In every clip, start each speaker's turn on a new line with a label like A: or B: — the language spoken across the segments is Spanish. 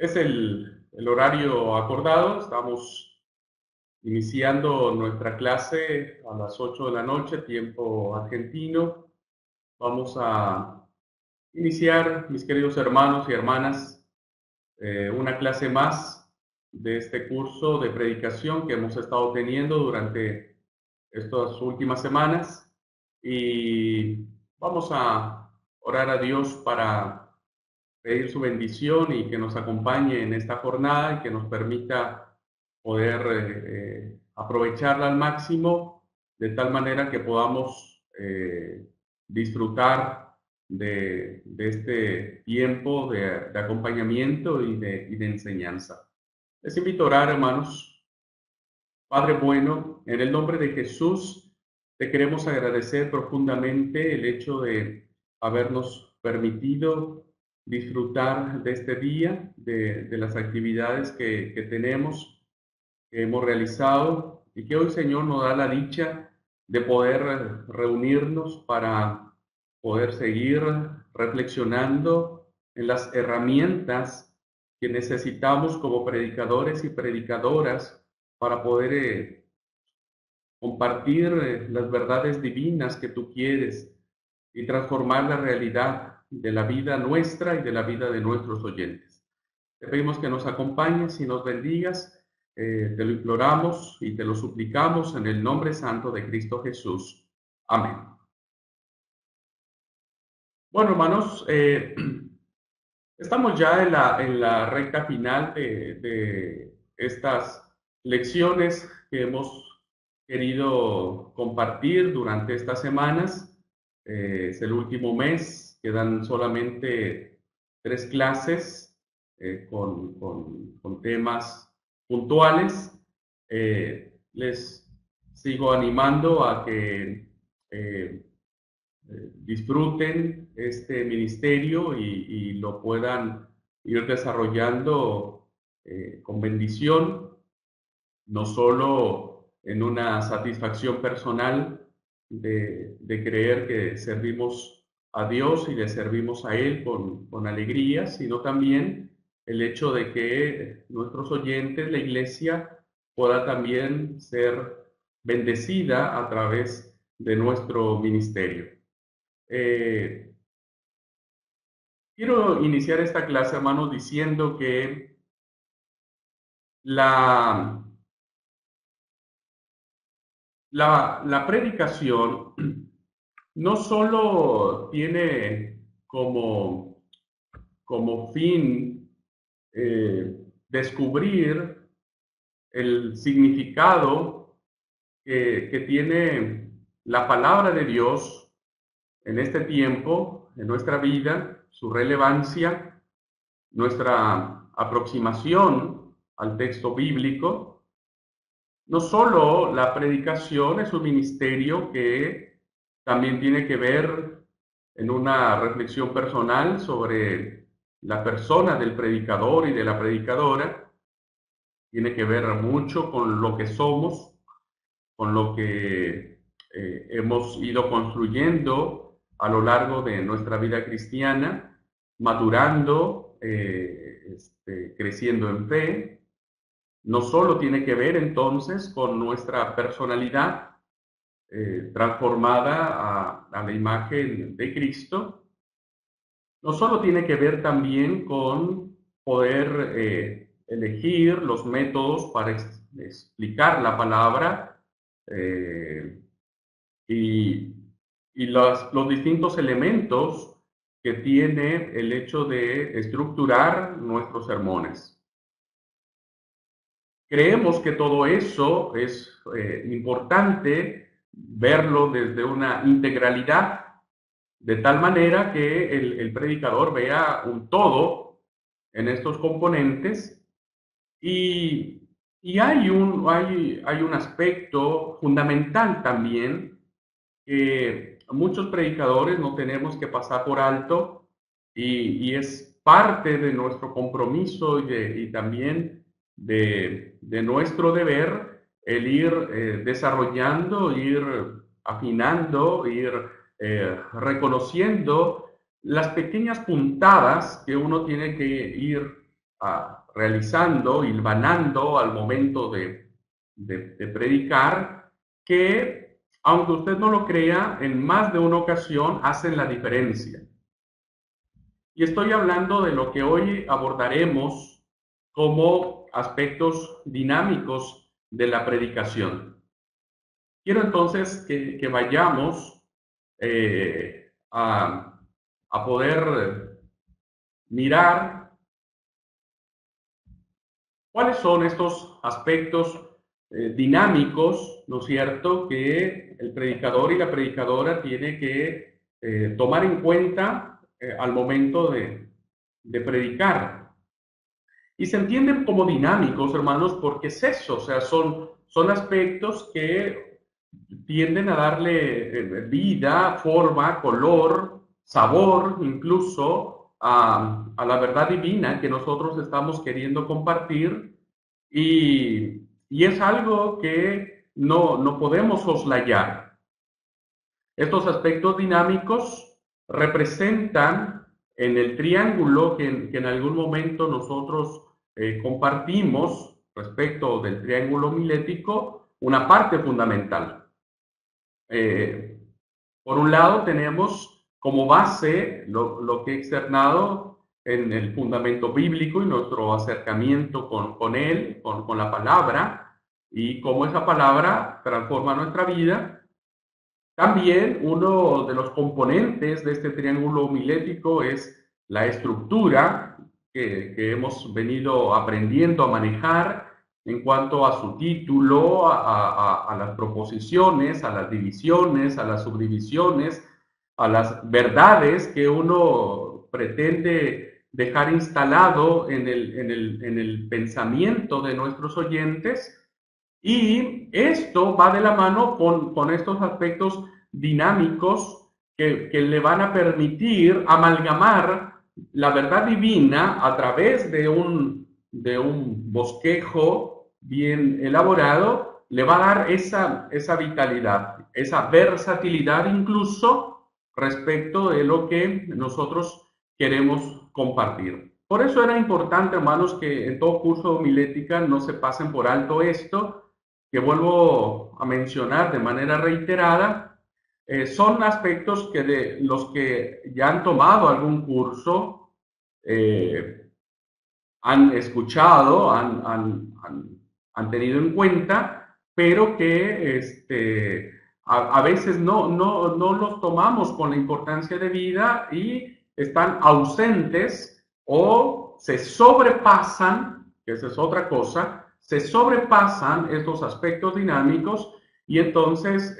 A: Es el horario acordado, estamos iniciando nuestra clase a las 8 de la noche, tiempo argentino. Vamos a iniciar, mis queridos hermanos y hermanas, una clase más de este curso de predicación que hemos estado teniendo durante estas últimas semanas y vamos a orar a Dios para pedir su bendición y que nos acompañe en esta jornada y que nos permita poder aprovecharla al máximo de tal manera que podamos disfrutar de este tiempo de acompañamiento y de enseñanza. Les invito a orar, hermanos. Padre bueno, en el nombre de Jesús, te queremos agradecer profundamente el hecho de habernos permitido disfrutar de este día, de las actividades que tenemos, que hemos realizado y que hoy, Señor, nos da la dicha de poder reunirnos para poder seguir reflexionando en las herramientas que necesitamos como predicadores y predicadoras para poder compartir las verdades divinas que tú quieres y transformar la realidad de la vida nuestra y de la vida de nuestros oyentes. Te pedimos que nos acompañes y nos bendigas. Te lo imploramos y te lo suplicamos en el nombre santo de Cristo Jesús. Amén. Bueno, hermanos, estamos ya en la recta final de estas lecciones que hemos querido compartir durante estas semanas. Es el último mes, quedan solamente 3 clases con temas puntuales. Les sigo animando a que disfruten este ministerio y lo puedan ir desarrollando con bendición, no solo en una satisfacción personal de creer que servimos a Dios y le servimos a Él con alegría, sino también el hecho de que nuestros oyentes, la iglesia, pueda también ser bendecida a través de nuestro ministerio. Quiero iniciar esta clase, hermanos, diciendo que la, la predicación no solo tiene como fin descubrir el significado que tiene la palabra de Dios en este tiempo, en nuestra vida, su relevancia, nuestra aproximación al texto bíblico. No solo la predicación es un ministerio que también tiene que ver en una reflexión personal sobre la persona del predicador y de la predicadora, tiene que ver mucho con lo que somos, con lo que hemos ido construyendo a lo largo de nuestra vida cristiana, madurando, creciendo en fe. No solo tiene que ver entonces con nuestra personalidad transformada a la imagen de Cristo, no solo tiene que ver también con poder elegir los métodos para explicar la palabra eh, y, y los distintos elementos que tiene el hecho de estructurar nuestros sermones. Creemos que todo eso es importante verlo desde una integralidad, de tal manera que el predicador vea un todo en estos componentes y, y hay un aspecto fundamental también que muchos predicadores no tenemos que pasar por alto y es parte de nuestro compromiso y también de nuestro deber el ir desarrollando, ir afinando, ir reconociendo las pequeñas puntadas que uno tiene que ir realizando, hilvanando al momento de predicar, que, aunque usted no lo crea, en más de una ocasión hacen la diferencia. Y estoy hablando de lo que hoy abordaremos como aspectos dinámicos de la predicación. Quiero entonces que vayamos a poder mirar cuáles son estos aspectos dinámicos, ¿no es cierto?, que el predicador y la predicadora tiene que tomar en cuenta al momento de predicar. Y se entienden como dinámicos, hermanos, porque es eso, o sea, son aspectos que tienden a darle vida, forma, color, sabor, incluso a la verdad divina que nosotros estamos queriendo compartir, y es algo que no podemos soslayar. Estos aspectos dinámicos representan en el triángulo que en algún momento nosotros compartimos respecto del triángulo homilético una parte fundamental. Por un lado tenemos como base lo que he externado en el fundamento bíblico y nuestro acercamiento con él, con la palabra, y cómo esa palabra transforma nuestra vida. También uno de los componentes de este triángulo homilético es la estructura que hemos venido aprendiendo a manejar en cuanto a su título, a las proposiciones, a las divisiones, a las subdivisiones, a las verdades que uno pretende dejar instalado en el pensamiento de nuestros oyentes. Y esto va de la mano con estos aspectos dinámicos que le van a permitir amalgamar la verdad divina a través de un bosquejo bien elaborado. Le va a dar esa vitalidad, esa versatilidad incluso respecto de lo que nosotros queremos compartir. Por eso era importante, hermanos, que en todo curso de homilética no se pasen por alto esto, que vuelvo a mencionar de manera reiterada. Son aspectos que de los que ya han tomado algún curso, han escuchado, han tenido en cuenta, pero que a veces no los tomamos con la importancia de vida y están ausentes o se sobrepasan, que esa es otra cosa, se sobrepasan estos aspectos dinámicos y entonces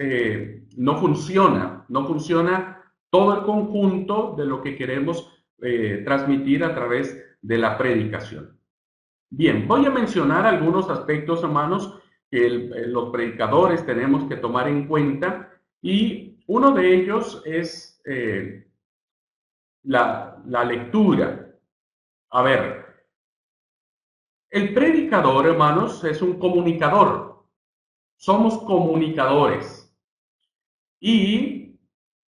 A: no funciona todo el conjunto de lo que queremos transmitir a través de la predicación. Bien, voy a mencionar algunos aspectos, hermanos, que los predicadores tenemos que tomar en cuenta, y uno de ellos es la lectura. A ver, el predicador, hermanos, es un comunicador. Somos comunicadores. Y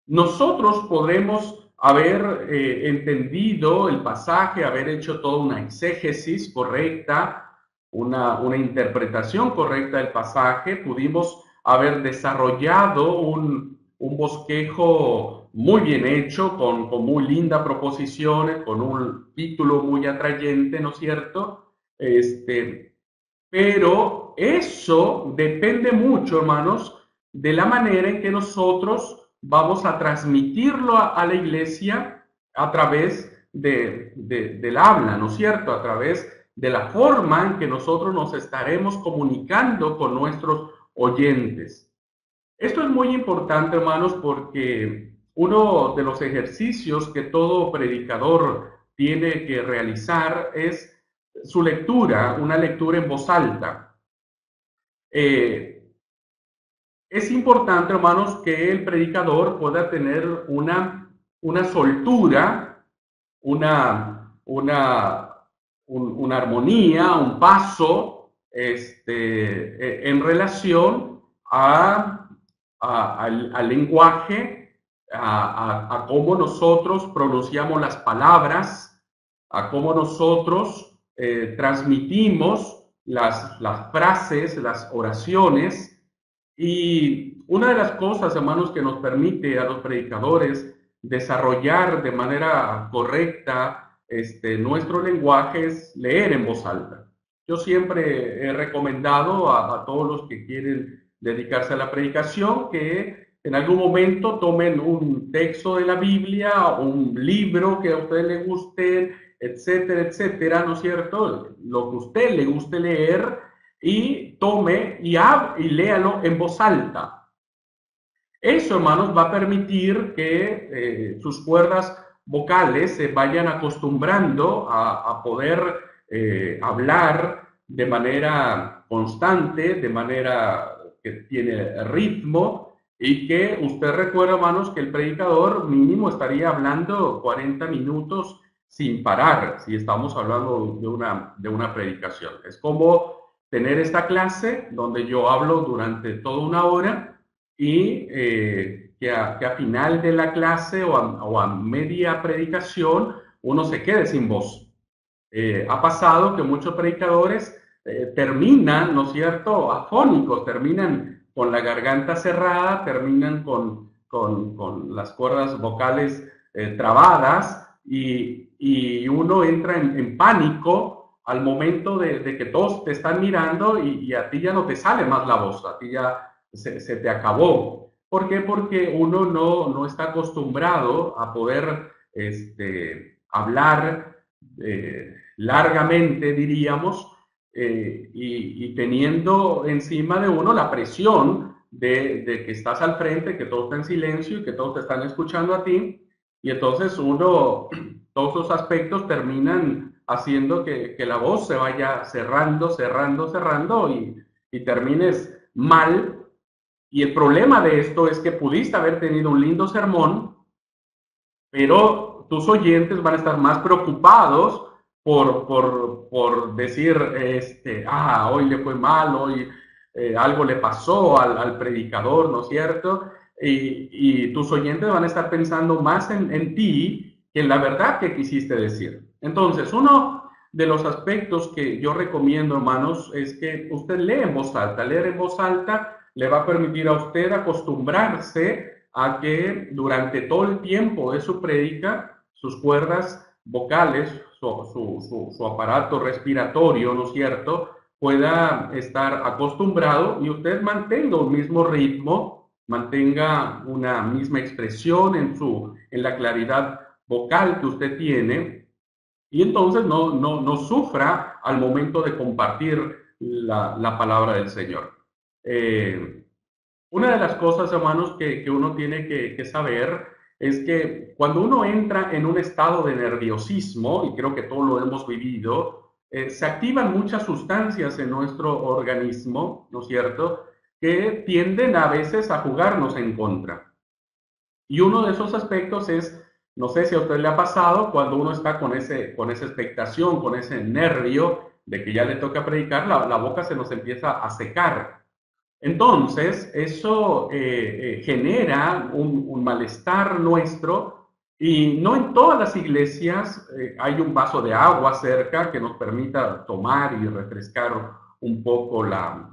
A: nosotros podremos haber entendido el pasaje, haber hecho toda una exégesis correcta, una interpretación correcta del pasaje, pudimos haber desarrollado un bosquejo muy bien hecho, con muy lindas proposiciones, con un título muy atrayente, ¿no es cierto? Pero eso depende mucho, hermanos, de la manera en que nosotros vamos a transmitirlo a la iglesia a través del habla, ¿no es cierto? A través de la forma en que nosotros nos estaremos comunicando con nuestros oyentes. Esto es muy importante, hermanos, porque uno de los ejercicios que todo predicador tiene que realizar es su lectura, una lectura en voz alta. Es importante, hermanos, que el predicador pueda tener una soltura, una armonía, un paso en relación al lenguaje, a cómo nosotros pronunciamos las palabras, a cómo nosotros transmitimos las frases, las oraciones, y una de las cosas, hermanos, que nos permite a los predicadores desarrollar de manera correcta nuestro lenguaje es leer en voz alta. Yo siempre he recomendado a todos los que quieren dedicarse a la predicación que en algún momento tomen un texto de la Biblia, un libro que a usted le guste, etcétera, etcétera, ¿no es cierto? Lo que a usted le guste leer y tome y léalo en voz alta. Eso, hermanos, va a permitir que sus cuerdas vocales se vayan acostumbrando a poder hablar de manera constante, de manera que tiene ritmo, y que usted recuerda, hermanos, que el predicador mínimo estaría hablando 40 minutos sin parar, si estamos hablando de una predicación. Es como tener esta clase donde yo hablo durante toda una hora y que a final de la clase o a media predicación uno se quede sin voz. Ha pasado que muchos predicadores terminan, ¿no es cierto?, afónicos, terminan con la garganta cerrada, terminan con las cuerdas vocales trabadas y uno entra en pánico al momento de que todos te están mirando y a ti ya no te sale más la voz, a ti ya se te acabó. ¿Por qué? Porque uno no está acostumbrado a poder hablar largamente, diríamos, y teniendo encima de uno la presión de que estás al frente, que todo está en silencio y que todos te están escuchando a ti, y entonces todos los aspectos terminan haciendo que la voz se vaya cerrando, cerrando, cerrando y termines mal. Y el problema de esto es que pudiste haber tenido un lindo sermón, pero tus oyentes van a estar más preocupados por decir, hoy le fue mal, hoy algo le pasó al predicador, ¿no es cierto? Y tus oyentes van a estar pensando más en ti que en la verdad que quisiste decir. Entonces, uno de los aspectos que yo recomiendo, hermanos, es que usted lee en voz alta. Leer en voz alta le va a permitir a usted acostumbrarse a que durante todo el tiempo de su prédica, sus cuerdas vocales, su aparato respiratorio, ¿no es cierto?, pueda estar acostumbrado y usted mantenga un mismo ritmo, mantenga una misma expresión en la claridad vocal que usted tiene y entonces no sufra al momento de compartir la palabra del Señor. Una de las cosas, hermanos, que uno tiene que saber es que cuando uno entra en un estado de nerviosismo, y creo que todos lo hemos vivido, se activan muchas sustancias en nuestro organismo, ¿no es cierto?, que tienden a veces a jugarnos en contra. Y uno de esos aspectos es, no sé si a usted le ha pasado, cuando uno está con esa expectación, con ese nervio de que ya le toca predicar, la boca se nos empieza a secar. Entonces, eso genera un malestar nuestro y no en todas las iglesias hay un vaso de agua cerca que nos permita tomar y refrescar un poco la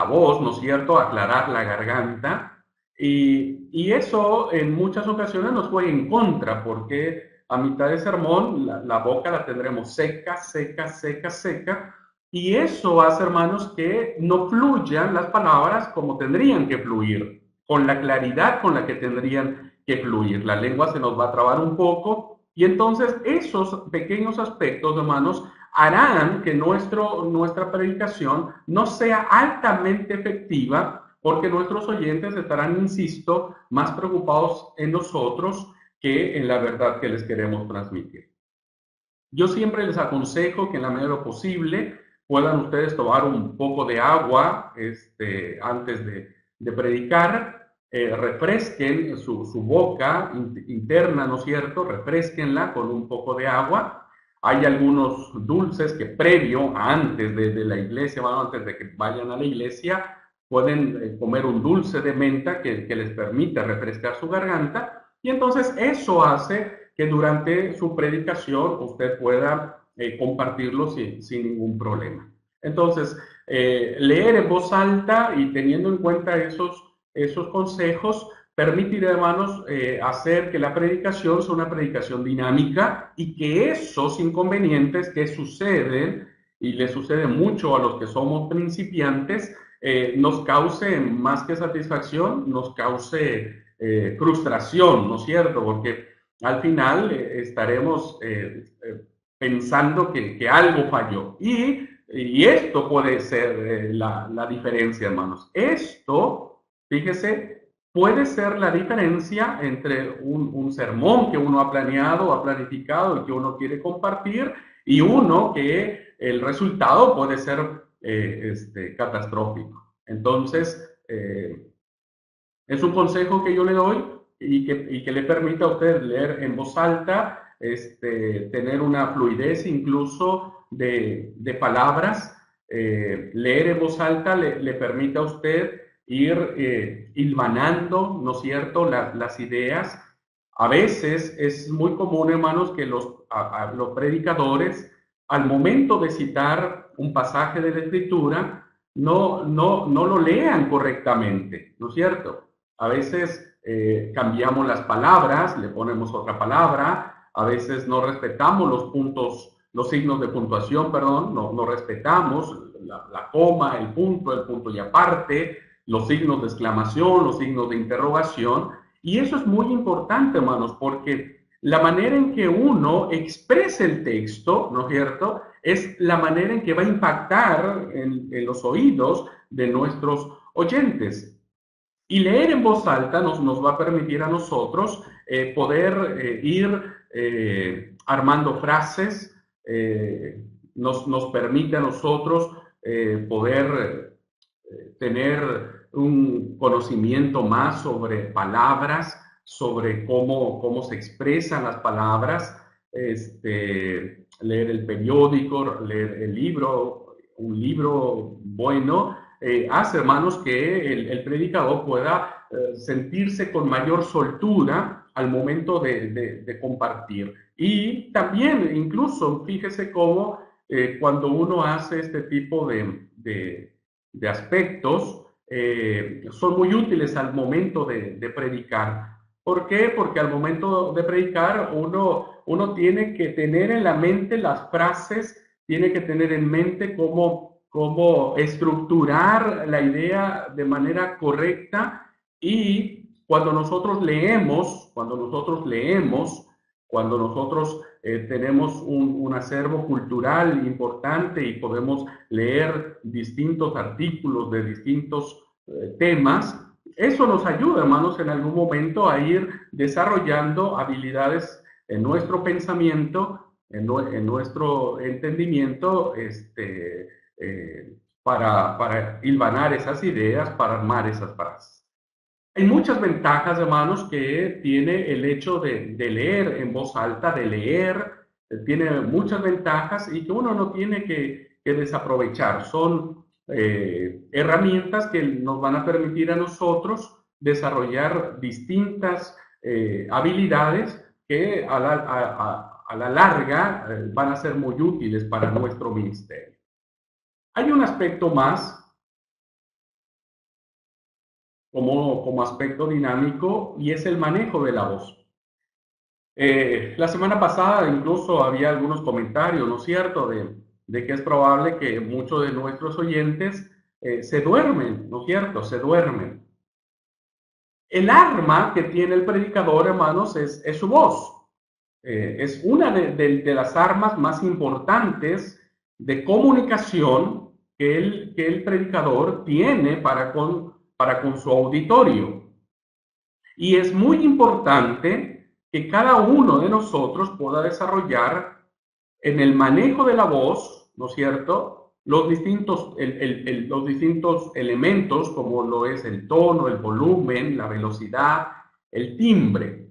A: voz, ¿no es cierto?, aclarar la garganta. Y eso en muchas ocasiones nos juega en contra porque a mitad de sermón la boca la tendremos seca, seca, seca, seca. Y eso hace, hermanos, que no fluyan las palabras como tendrían que fluir, con la claridad con la que tendrían que fluir. La lengua se nos va a trabar un poco y entonces esos pequeños aspectos, hermanos, harán que nuestra predicación no sea altamente efectiva porque nuestros oyentes estarán, insisto, más preocupados en nosotros que en la verdad que les queremos transmitir. Yo siempre les aconsejo que en la medida de lo posible puedan ustedes tomar un poco de agua antes de predicar, refresquen su boca interna, ¿no es cierto? Refresquenla con un poco de agua. Hay algunos dulces que antes de la iglesia, antes de que vayan a la iglesia, pueden comer un dulce de menta que les permite refrescar su garganta y entonces eso hace que durante su predicación usted pueda compartirlo sin ningún problema. Entonces, leer en voz alta y teniendo en cuenta esos consejos, permitirá, hermanos, hacer que la predicación sea una predicación dinámica y que esos inconvenientes que suceden, y le sucede mucho a los que somos principiantes, nos cause más que satisfacción, nos cause frustración, ¿no es cierto? Porque al final estaremos pensando que algo falló. Y esto puede ser la diferencia, hermanos. Esto, fíjese, puede ser la diferencia entre un sermón que uno ha planeado, ha planificado y que uno quiere compartir, y uno que el resultado puede ser catastrófico. Entonces, es un consejo que yo le doy y que le permita a usted leer en voz alta, tener una fluidez incluso de palabras. Leer en voz alta le permite a usted ir hilvanando, ¿no es cierto?, las ideas. A veces es muy común, hermanos, que los predicadores, al momento de citar un pasaje de la Escritura, no lo lean correctamente, ¿no es cierto? A veces cambiamos las palabras, le ponemos otra palabra, a veces no respetamos los puntos, los signos de puntuación, perdón, no respetamos la coma, el punto y aparte, los signos de exclamación, los signos de interrogación, y eso es muy importante, hermanos, porque la manera en que uno expresa el texto, ¿no es cierto?, es la manera en que va a impactar en los oídos de nuestros oyentes. Y leer en voz alta nos va a permitir a nosotros poder ir armando frases, nos permite a nosotros poder tener un conocimiento más sobre palabras, sobre cómo se expresan las palabras, leer el periódico, leer el libro, un libro bueno, hace, hermanos, que el predicador pueda sentirse con mayor soltura al momento de compartir. Y también, incluso, fíjese cómo cuando uno hace este tipo de aspectos, son muy útiles al momento de predicar. ¿Por qué? Porque al momento de predicar uno tiene que tener en la mente las frases, tiene que tener en mente cómo estructurar la idea de manera correcta, y cuando nosotros tenemos un acervo cultural importante y podemos leer distintos artículos de distintos temas, eso nos ayuda, hermanos, en algún momento a ir desarrollando habilidades en nuestro pensamiento, en nuestro entendimiento, para hilvanar esas ideas, para armar esas frases. Hay muchas ventajas, hermanos, que tiene el hecho de leer en voz alta, de leer, tiene muchas ventajas y que uno no tiene que desaprovechar. Son herramientas que nos van a permitir a nosotros desarrollar distintas habilidades que a la larga van a ser muy útiles para nuestro ministerio. Hay un aspecto más como aspecto dinámico, y es el manejo de la voz. La semana pasada incluso había algunos comentarios, ¿no es cierto?, de que es probable que muchos de nuestros oyentes se duermen, ¿no es cierto?, se duermen. El arma que tiene el predicador, hermanos, es su voz. Es una de las armas más importantes de comunicación que el predicador tiene para con su auditorio. Y es muy importante que cada uno de nosotros pueda desarrollar en el manejo de la voz, ¿no es cierto?, los distintos elementos, como lo es el tono, el volumen, la velocidad, el timbre.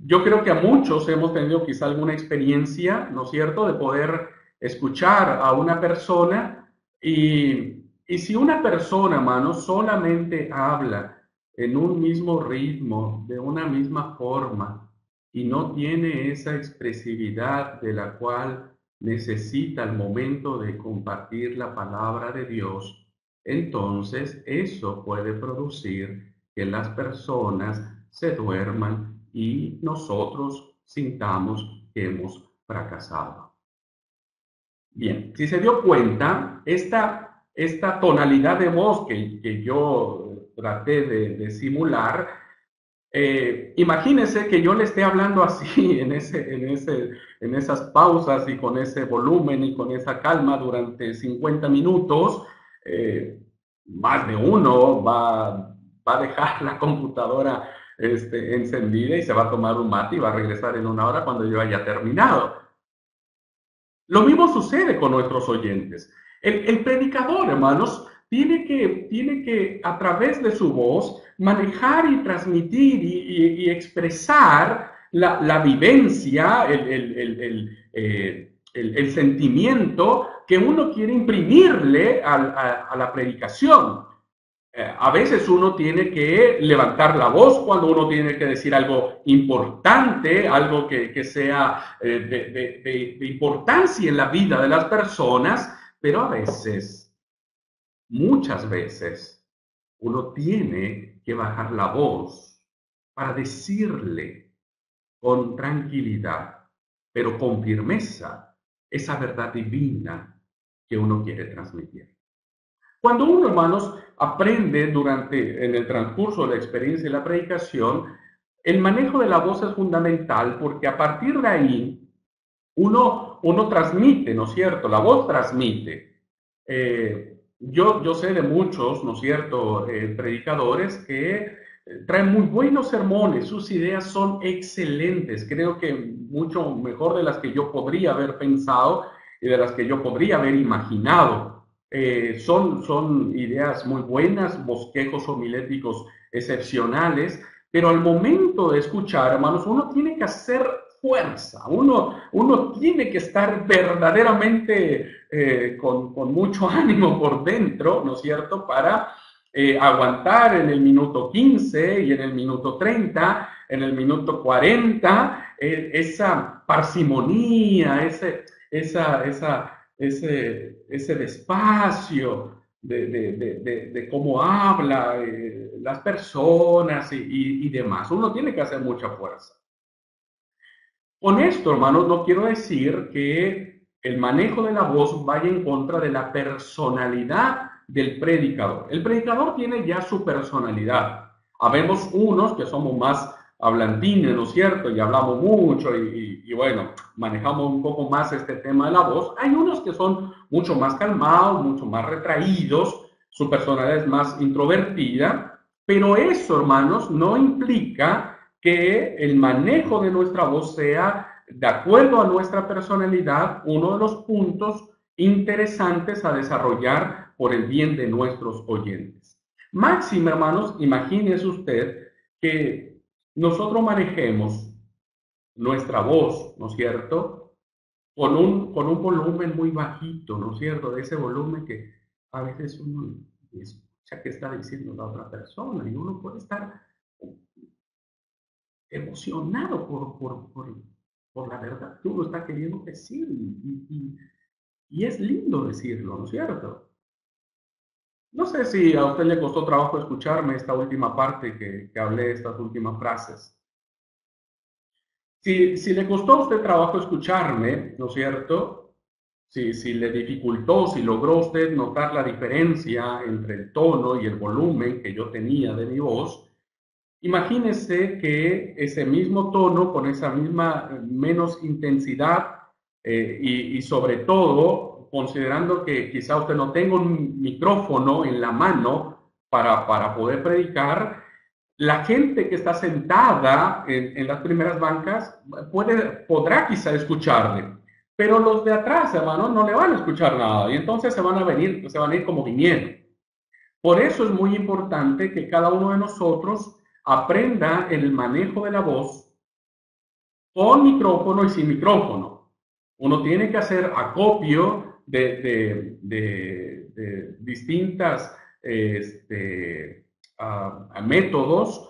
A: Yo creo que a muchos hemos tenido quizá alguna experiencia, ¿no es cierto?, de poder escuchar a una persona y si una persona, hermano, solamente habla en un mismo ritmo, de una misma forma, y no tiene esa expresividad de la cual necesita al momento de compartir la palabra de Dios, entonces eso puede producir que las personas se duerman y nosotros sintamos que hemos fracasado. Bien, si se dio cuenta, esta tonalidad de voz que yo traté de simular, imagínense que yo le esté hablando así, en esas pausas y con ese volumen y con esa calma durante 50 minutos, más de uno va a dejar la computadora encendida y se va a tomar un mate y va a regresar en una hora cuando yo haya terminado. Lo mismo sucede con nuestros oyentes. El predicador, hermanos, tiene que, a través de su voz, manejar y transmitir y expresar la vivencia, el sentimiento que uno quiere imprimirle a la predicación. A veces uno tiene que levantar la voz cuando uno tiene que decir algo importante, algo que sea de importancia en la vida de las personas, pero a veces, muchas veces, uno tiene que bajar la voz para decirle con tranquilidad, pero con firmeza, esa verdad divina que uno quiere transmitir. Cuando uno, hermanos, aprende en el transcurso de la experiencia y la predicación, el manejo de la voz es fundamental porque a partir de ahí uno transmite, ¿no es cierto? La voz transmite. Yo sé de muchos, ¿no es cierto?, predicadores que traen muy buenos sermones, sus ideas son excelentes, creo que mucho mejor de las que yo podría haber pensado y de las que yo podría haber imaginado. Son ideas muy buenas, bosquejos homiléticos excepcionales, pero al momento de escuchar, hermanos, uno tiene que hacer fuerza, uno tiene que estar verdaderamente con mucho ánimo por dentro, ¿no es cierto?, para aguantar en el minuto 15 y en el minuto 30, en el minuto 40, esa parsimonía, ese despacio de cómo habla las personas y demás. Uno tiene que hacer mucha fuerza. Con esto, hermanos, no quiero decir que el manejo de la voz vaya en contra de la personalidad del predicador. El predicador tiene ya su personalidad. Habemos unos que somos más hablantines, ¿no es cierto? Y hablamos mucho y bueno, manejamos un poco más este tema de la voz. Hay unos que son mucho más calmados, mucho más retraídos, su personalidad es más introvertida, pero eso, hermanos, no implica que el manejo de nuestra voz sea, de acuerdo a nuestra personalidad, uno de los puntos interesantes a desarrollar por el bien de nuestros oyentes. Máximo, hermanos, imagínese usted que nosotros manejemos nuestra voz, ¿no es cierto?, con un volumen muy bajito, ¿no es cierto?, de ese volumen que a veces uno escucha que está diciendo la otra persona y uno puede estar emocionado por la verdad que uno está queriendo decir y es lindo decirlo, ¿no es cierto? No sé si a usted le costó trabajo escucharme esta última parte que hablé, estas últimas frases. Si le costó a usted trabajo escucharme, ¿no es cierto? Si le dificultó, si logró usted notar la diferencia entre el tono y el volumen que yo tenía de mi voz, imagínese que ese mismo tono, con esa misma menos intensidad y sobre todo, considerando que quizá usted no tenga un micrófono en la mano para poder predicar, la gente que está sentada en las primeras bancas podrá quizá escucharle, pero los de atrás, hermano, no le van a escuchar nada y entonces se van a ir como vinieron. Por eso es muy importante que cada uno de nosotros aprenda el manejo de la voz con micrófono y sin micrófono. Uno tiene que hacer acopio de distintas métodos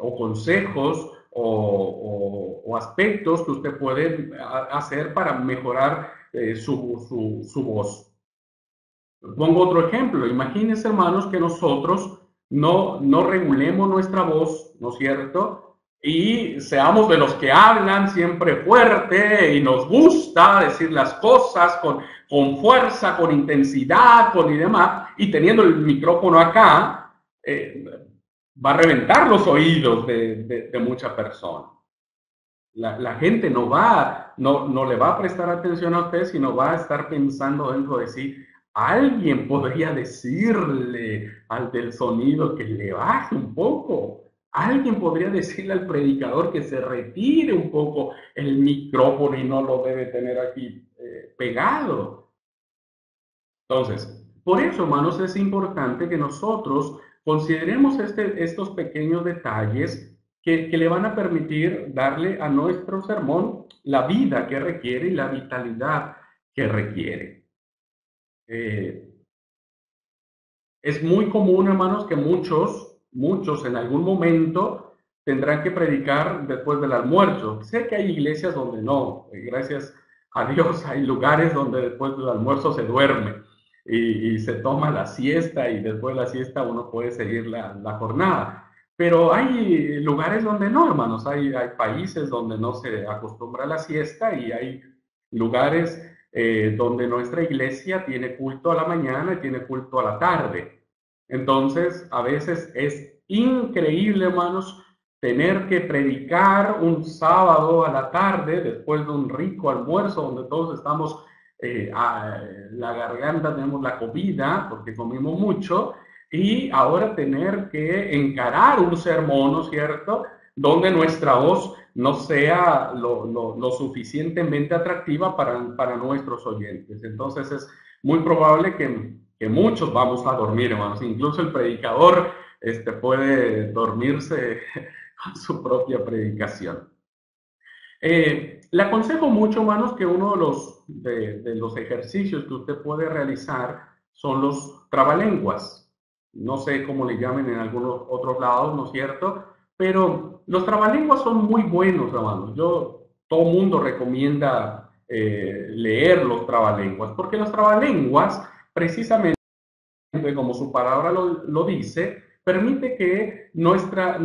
A: o consejos o aspectos que usted puede hacer para mejorar su voz. Pongo otro ejemplo. Imagínense, hermanos, que nosotros no regulemos nuestra voz, ¿no es cierto? Y seamos de los que hablan siempre fuerte y nos gusta decir las cosas con fuerza, con intensidad, y demás, y teniendo el micrófono acá, va a reventar los oídos de mucha persona. La gente no le va a prestar atención a usted, sino va a estar pensando dentro de sí. Alguien podría decirle al del sonido que le baje un poco. Alguien podría decirle al predicador que se retire un poco el micrófono y no lo debe tener aquí pegado. Entonces, por eso, hermanos, es importante que nosotros consideremos estos pequeños detalles que le van a permitir darle a nuestro sermón la vida que requiere y la vitalidad que requiere. Es muy común, hermanos, que muchos en algún momento tendrán que predicar después del almuerzo. Sé que hay iglesias donde no, gracias a Dios hay lugares donde después del almuerzo se duerme y se toma la siesta y después de la siesta uno puede seguir la jornada. Pero hay lugares donde no, hermanos, hay países donde no se acostumbra a la siesta y hay lugares donde nuestra iglesia tiene culto a la mañana y tiene culto a la tarde. Entonces, a veces es increíble, hermanos, tener que predicar un sábado a la tarde después de un rico almuerzo donde todos estamos a la garganta, tenemos la comida porque comimos mucho, y ahora tener que encarar un sermón, ¿no es cierto?, donde nuestra voz no sea lo suficientemente atractiva para nuestros oyentes. Entonces es muy probable que muchos vamos a dormir, hermanos. Incluso el predicador puede dormirse con su propia predicación. Le aconsejo mucho, hermanos, que uno de los ejercicios que usted puede realizar son los trabalenguas. No sé cómo le llamen en algunos otros lados, ¿no es cierto? Pero los trabalenguas son muy buenos, hermanos. Todo mundo recomienda leer los trabalenguas, porque los trabalenguas, precisamente como su palabra lo dice, permite que nuestra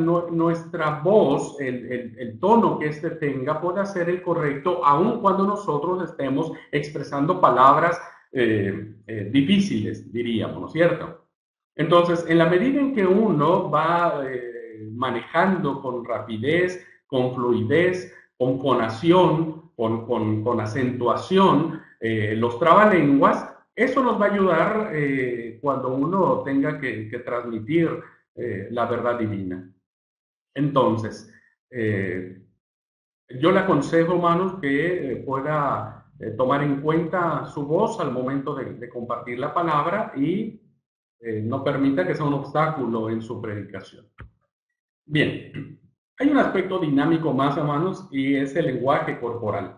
A: voz, el tono que tenga, pueda ser el correcto, aun cuando nosotros estemos expresando palabras difíciles, diríamos, ¿no es cierto? Entonces, en la medida en que uno va manejando con rapidez, con fluidez, con fonación, con acentuación, los trabalenguas, eso nos va a ayudar cuando uno tenga que transmitir la verdad divina. Entonces, yo le aconsejo, hermanos, que pueda tomar en cuenta su voz al momento de compartir la palabra y no permita que sea un obstáculo en su predicación. Bien, hay un aspecto dinámico más, hermanos, y es el lenguaje corporal.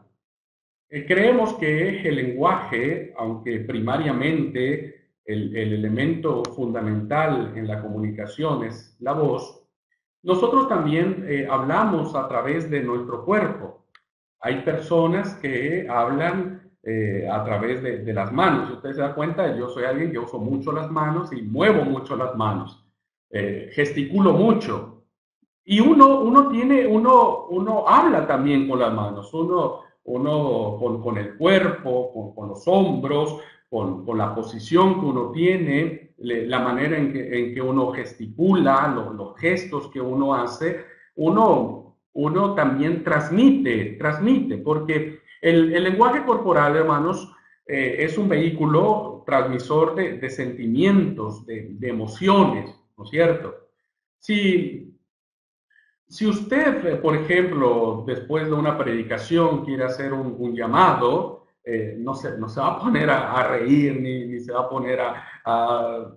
A: Creemos que el lenguaje, aunque primariamente el elemento fundamental en la comunicación es la voz, nosotros también hablamos a través de nuestro cuerpo. Hay personas que hablan a través de las manos. Si usted se da cuenta, yo soy alguien que uso mucho las manos y muevo mucho las manos. Gesticulo mucho. Y uno habla también con las manos. Uno con el cuerpo, con los hombros, con la posición que uno tiene, la manera en que uno gesticula, los gestos que uno hace, uno también transmite, porque el lenguaje corporal, hermanos, es un vehículo transmisor de sentimientos, de emociones, ¿no es cierto? Si usted, por ejemplo, después de una predicación quiere hacer un llamado, no se va a poner a reír ni se va a poner a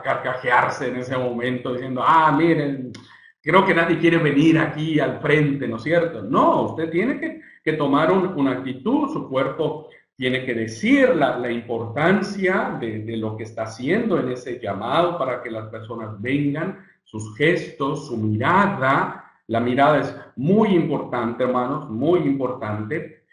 A: carcajearse en ese momento diciendo, miren, creo que nadie quiere venir aquí al frente, ¿no es cierto? No, usted tiene que tomar una actitud, su cuerpo tiene que decir la importancia de lo que está haciendo en ese llamado para que las personas vengan, sus gestos, su mirada, La mirada es muy importante, hermanos, muy importante,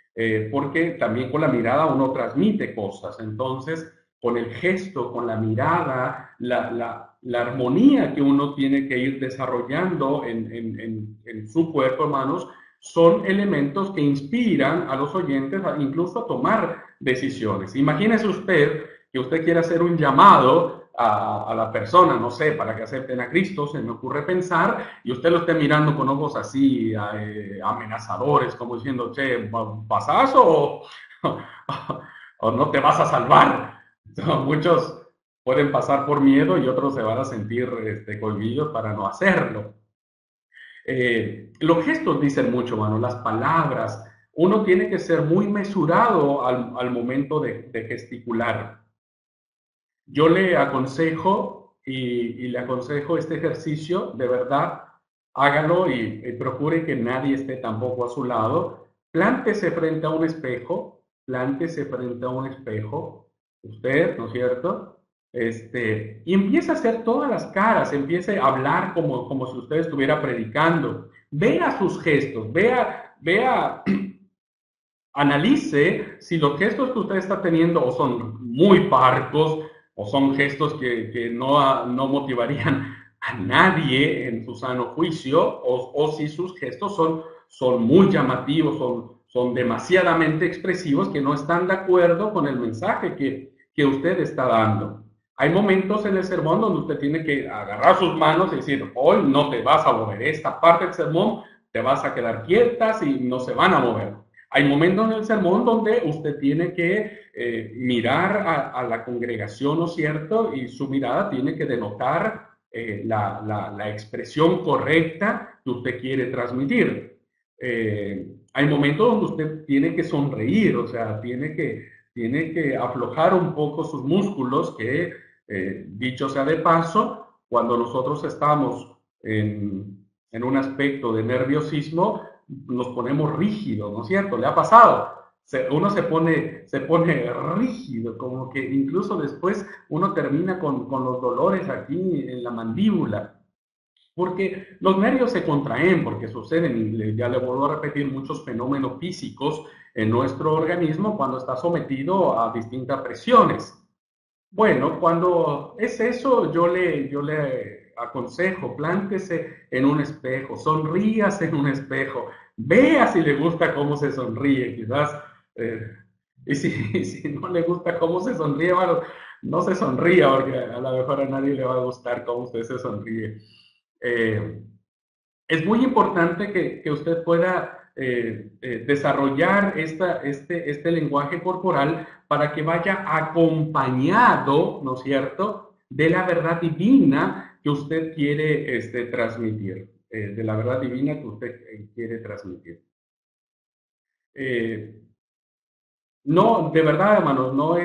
A: porque también con la mirada uno transmite cosas. Entonces, con el gesto, con la mirada, la armonía que uno tiene que ir desarrollando en su cuerpo, hermanos, son elementos que inspiran a los oyentes incluso a tomar decisiones. Imagínese usted que usted quiere hacer un llamado a la persona, no sé, para que acepten a Cristo, se me ocurre pensar, y usted lo esté mirando con ojos así amenazadores, como diciendo, che, ¿pasazo o no te vas a salvar? Entonces, muchos pueden pasar por miedo y otros se van a sentir cohibidos para no hacerlo. Los gestos dicen mucho, mano, las palabras. Uno tiene que ser muy mesurado al momento de gesticular. Yo le aconsejo y le aconsejo este ejercicio, de verdad, hágalo y procure que nadie esté tampoco a su lado. Plántese frente a un espejo, plántese frente a un espejo, usted, ¿no es cierto? Y empiece a hacer todas las caras, empiece a hablar como si usted estuviera predicando. Vea sus gestos, vea analice si los gestos que usted está teniendo o son muy parcos o son gestos que no motivarían a nadie en su sano juicio o si sus gestos son muy llamativos, son demasiadamente expresivos que no están de acuerdo con el mensaje que usted está dando. Hay momentos en el sermón donde usted tiene que agarrar sus manos y decir, hoy no te vas a mover, esta parte del sermón te vas a quedar quietas y no se van a mover. Hay momentos en el sermón donde usted tiene que mirar a la congregación, ¿no es cierto? Y su mirada tiene que denotar la expresión correcta que usted quiere transmitir. Hay momentos donde usted tiene que sonreír, o sea, tiene que aflojar un poco sus músculos, que dicho sea de paso, cuando nosotros estamos en un aspecto de nerviosismo, nos ponemos rígidos, ¿no es cierto? ¿Le ha pasado? Uno se pone rígido, como que incluso después uno termina con los dolores aquí en la mandíbula, porque los nervios se contraen, porque suceden, y ya le vuelvo a repetir, muchos fenómenos físicos en nuestro organismo cuando está sometido a distintas presiones. Bueno, cuando es eso, yo le aconsejo, plántese en un espejo, sonríase en un espejo, vea si le gusta cómo se sonríe, quizás, eh, y si no le gusta cómo se sonríe, bueno, no se sonría, porque a lo mejor a nadie le va a gustar cómo usted se sonríe. Eh, es muy importante que usted pueda desarrollar este lenguaje corporal para que vaya acompañado, ¿no es cierto?, de la verdad divina que usted quiere transmitir, de la verdad divina que usted quiere transmitir. Eh, no, de verdad, hermanos, no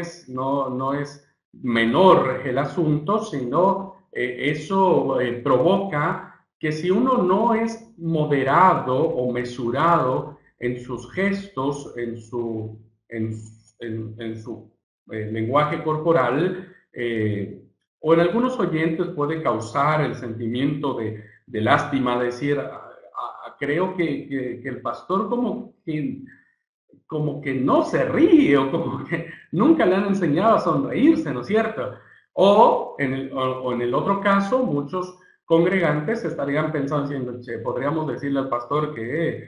A: es menor el asunto, sino eso provoca que si uno no es moderado o mesurado en sus gestos, en su lenguaje corporal, o en algunos oyentes puede causar el sentimiento de lástima, decir, creo que el pastor como que no se ríe o como que nunca le han enseñado a sonreírse, ¿no es cierto? O en el otro caso, muchos congregantes estarían pensando, diciendo, che, podríamos decirle al pastor que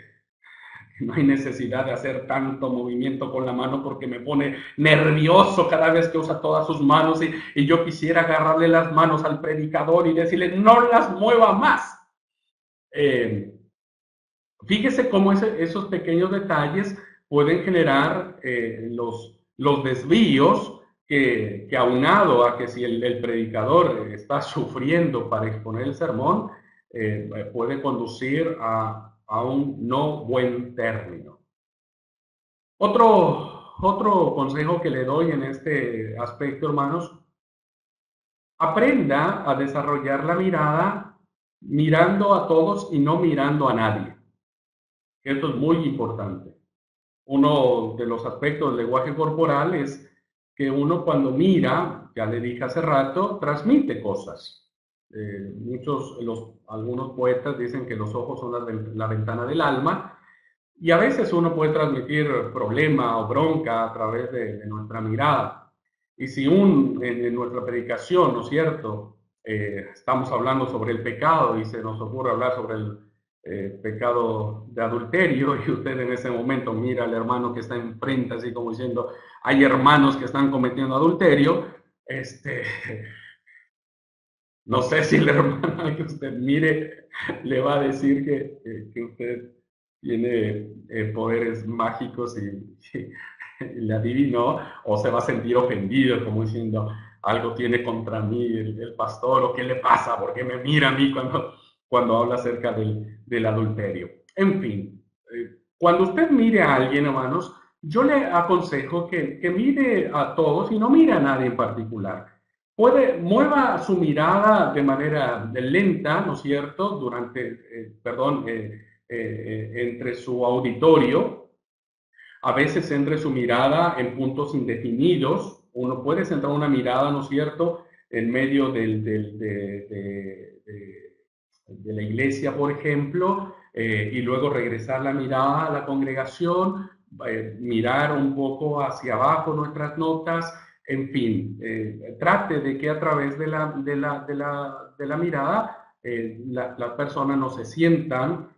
A: no hay necesidad de hacer tanto movimiento con la mano porque me pone nervioso cada vez que usa todas sus manos y yo quisiera agarrarle las manos al predicador y decirle, no las mueva más. Fíjese cómo esos pequeños detalles pueden generar los desvíos que aunado a que si el predicador está sufriendo para exponer el sermón, puede conducir a un no buen término. Otro consejo que le doy en este aspecto, hermanos, aprenda a desarrollar la mirada mirando a todos y no mirando a nadie. Esto es muy importante. Uno de los aspectos del lenguaje corporal es que uno cuando mira, ya le dije hace rato, transmite cosas. Algunos poetas dicen que los ojos son la ventana del alma, y a veces uno puede transmitir problema o bronca a través de nuestra mirada. Y si en nuestra predicación, ¿no es cierto?, estamos hablando sobre el pecado y se nos ocurre hablar sobre el pecado de adulterio, y usted en ese momento mira al hermano que está enfrente, así como diciendo, hay hermanos que están cometiendo adulterio, no sé si el hermano que usted mire le va a decir que usted tiene poderes mágicos y le adivinó, o se va a sentir ofendido, como diciendo, algo tiene contra mí el pastor, o qué le pasa, porque me mira a mí cuando habla acerca del adulterio. En fin, cuando usted mire a alguien, hermanos, yo le aconsejo que mire a todos y no mire a nadie en particular. Mueva su mirada de manera lenta, ¿no es cierto?, entre su auditorio. A veces centre su mirada en puntos indefinidos. Uno puede centrar una mirada, ¿no es cierto?, en medio de la iglesia, por ejemplo, y luego regresar la mirada a la congregación, mirar un poco hacia abajo nuestras notas, en fin, trate de que a través de la mirada las personas no se sientan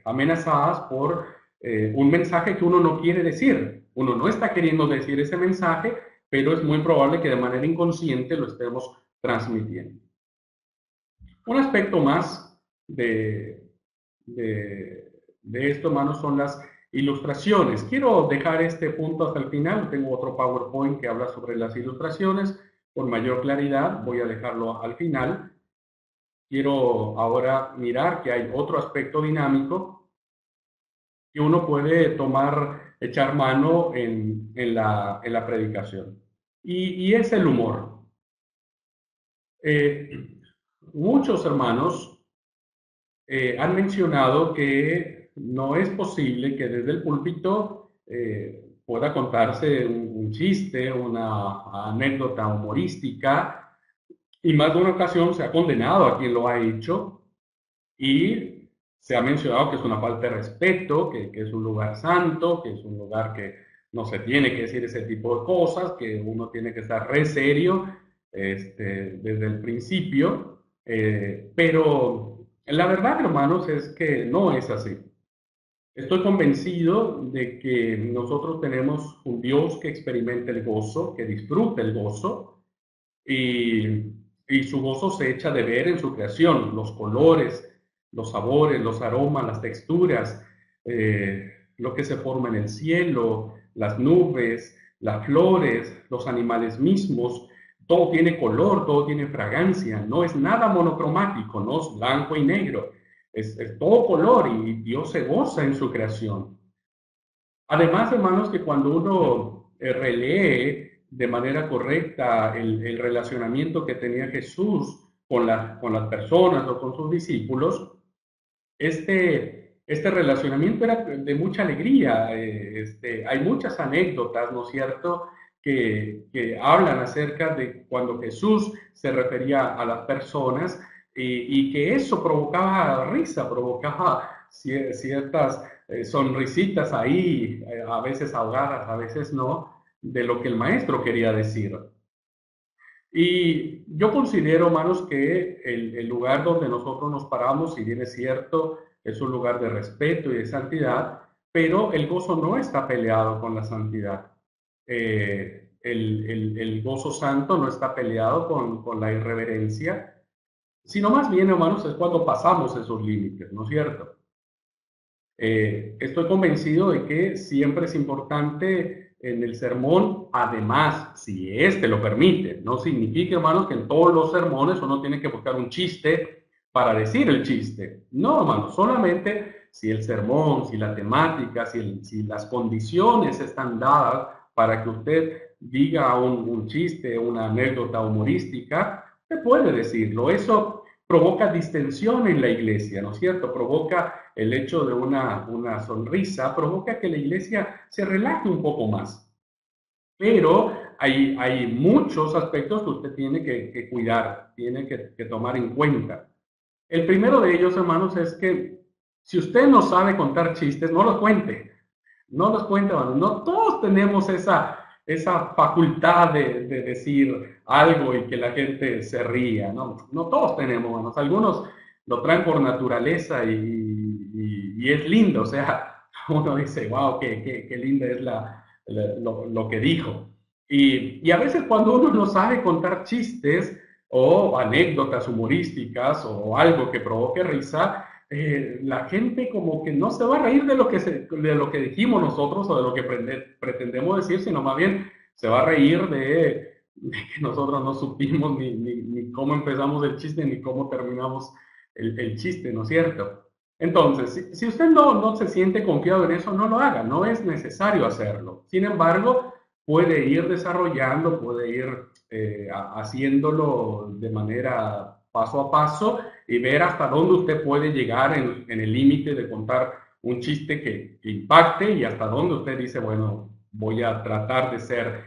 A: amenazadas por un mensaje que uno no quiere decir. Uno no está queriendo decir ese mensaje, pero es muy probable que de manera inconsciente lo estemos transmitiendo. Un aspecto más de esto, hermanos, son las ilustraciones. Quiero dejar este punto hasta el final. Tengo otro PowerPoint que habla sobre las ilustraciones con mayor claridad. Voy a dejarlo al final. Quiero ahora mirar que hay otro aspecto dinámico que uno puede echar mano en la predicación. Y es el humor. Muchos hermanos han mencionado que no es posible que desde el púlpito pueda contarse un chiste, una anécdota humorística, y más de una ocasión se ha condenado a quien lo ha hecho, y se ha mencionado que es una falta de respeto, que es un lugar santo, que es un lugar que no se tiene que decir ese tipo de cosas, que uno tiene que estar re serio desde el principio, pero la verdad, hermanos, es que no es así. Estoy convencido de que nosotros tenemos un Dios que experimenta el gozo, que disfruta el gozo, y su gozo se echa de ver en su creación, los colores, los sabores, los aromas, las texturas, lo que se forma en el cielo, las nubes, las flores, los animales mismos. Todo tiene color, todo tiene fragancia, no es nada monocromático, no es blanco y negro, es todo color, y Dios se goza en su creación. Además, hermanos, que cuando uno relee de manera correcta el relacionamiento que tenía Jesús con las personas o con sus discípulos, este relacionamiento era de mucha alegría. Hay muchas anécdotas, ¿no es cierto?, que hablan acerca de cuando Jesús se refería a las personas, y que eso provocaba risa, provocaba ciertas sonrisitas ahí, a veces ahogadas, a veces no, de lo que el maestro quería decir. Y yo considero, hermanos, que el lugar donde nosotros nos paramos, si bien es cierto, es un lugar de respeto y de santidad, pero el gozo no está peleado con la santidad. El gozo santo no está peleado con la irreverencia, sino más bien, hermanos, es cuando pasamos esos límites, ¿no es cierto? Estoy convencido de que siempre es importante en el sermón, además, si éste lo permite. No significa, hermanos, que en todos los sermones uno tiene que buscar un chiste para decir el chiste. No, hermanos, solamente si el sermón, si la temática, si las condiciones están dadas para que usted diga un chiste, una anécdota humorística, usted puede decirlo. Eso provoca distensión en la iglesia, ¿no es cierto? Provoca el hecho de una sonrisa, provoca que la iglesia se relaje un poco más. Pero hay muchos aspectos que usted tiene que cuidar, tiene que tomar en cuenta. El primero de ellos, hermanos, es que si usted no sabe contar chistes, no los cuente. No los cuente, hermanos. No todos tenemos esa facultad de decir algo y que la gente se ría. No, no todos tenemos, hermanos. Algunos lo traen por naturaleza y es lindo. O sea, uno dice, wow, qué linda es lo que dijo. Y a veces cuando uno no sabe contar chistes, o anécdotas humorísticas o algo que provoque risa, la gente como que no se va a reír de lo que dijimos nosotros o de lo que pretendemos decir, sino más bien se va a reír de que nosotros no supimos ni cómo empezamos el chiste ni cómo terminamos el chiste, ¿no es cierto? Entonces, si usted no se siente confiado en eso, no lo haga, no es necesario hacerlo. Sin embargo, puede ir desarrollando, puede ir haciéndolo de manera paso a paso y ver hasta dónde usted puede llegar en el límite de contar un chiste que impacte y hasta dónde usted dice, bueno, voy a tratar de ser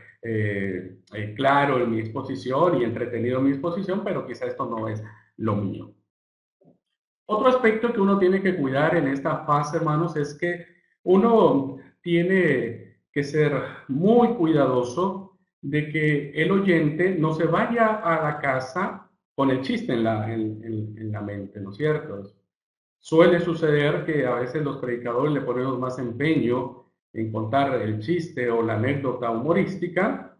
A: claro en mi exposición y entretenido en mi exposición, pero quizá esto no es lo mío. Otro aspecto que uno tiene que cuidar en esta fase, hermanos, es que uno tiene que ser muy cuidadoso de que el oyente no se vaya a la casa con el chiste en la mente, ¿no es cierto? Suele suceder que a veces los predicadores le ponemos más empeño en contar el chiste o la anécdota humorística,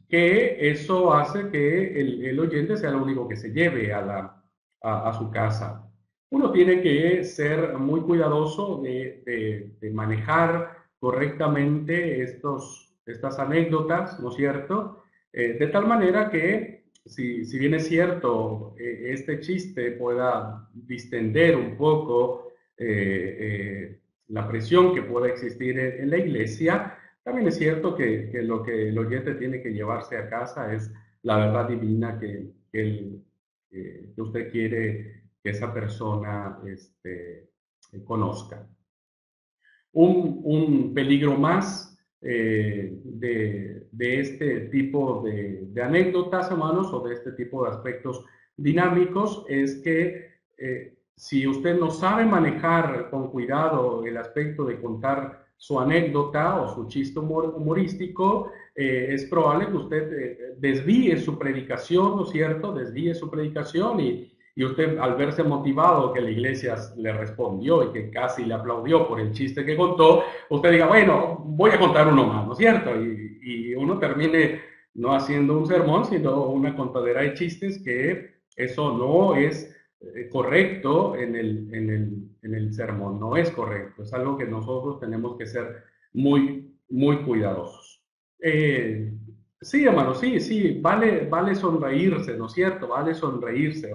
A: que eso hace que el oyente sea el único que se lleve a su casa. Uno tiene que ser muy cuidadoso de manejar correctamente estas anécdotas, ¿no es cierto? De tal manera que, si bien es cierto, este chiste pueda distender un poco la presión que pueda existir en la iglesia, también es cierto que lo que el oyente tiene que llevarse a casa es la verdad divina que usted quiere que esa persona conozca. Un peligro más de este tipo de anécdotas, hermanos, o de este tipo de aspectos dinámicos es que si usted no sabe manejar con cuidado el aspecto de contar su anécdota o su chiste humorístico, es probable que usted desvíe su predicación, ¿no es cierto? Desvíe su predicación y usted al verse motivado que la iglesia le respondió y que casi le aplaudió por el chiste que contó, usted diga, bueno, voy a contar uno más, ¿no es cierto? Y uno termine no haciendo un sermón, sino una contadera de chistes, que eso no es correcto en el sermón, no es correcto, es algo que nosotros tenemos que ser muy cuidadosos. Eh, sí, hermano, sí, vale sonreírse, ¿no es cierto? Vale sonreírse,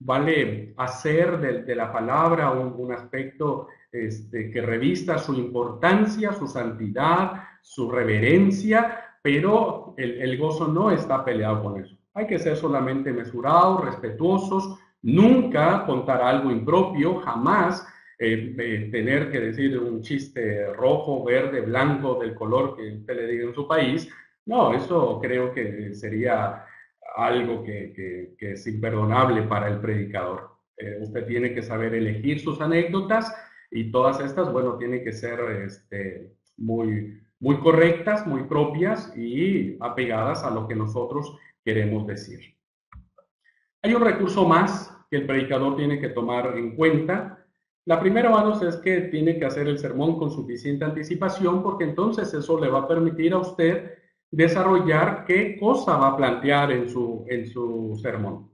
A: vale hacer de la palabra un aspecto que revista su importancia, su santidad, su reverencia, pero el gozo no está peleado con eso. Hay que ser solamente mesurados, respetuosos, nunca contar algo impropio, jamás tener que decir un chiste rojo, verde, blanco, del color que usted le diga en su país. No, eso creo que sería algo que es imperdonable para el predicador. Usted tiene que saber elegir sus anécdotas y todas estas, bueno, tienen que ser muy correctas, muy propias y apegadas a lo que nosotros queremos decir. Hay un recurso más que el predicador tiene que tomar en cuenta. La primera, hermanos, es que tiene que hacer el sermón con suficiente anticipación, porque entonces eso le va a permitir a usted desarrollar qué cosa va a plantear en su sermón.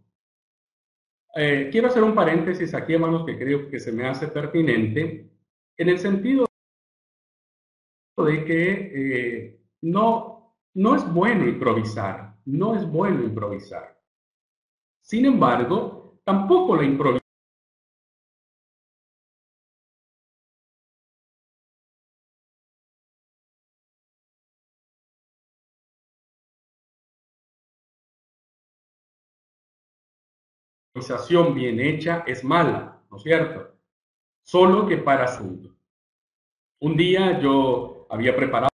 A: Quiero hacer un paréntesis aquí, hermanos, que creo que se me hace pertinente, en el sentido de que no es bueno improvisar, no es bueno improvisar. Sin embargo, tampoco la improvisación bien hecha es mala, ¿no es cierto? Solo que para asunto. Un día yo había preparado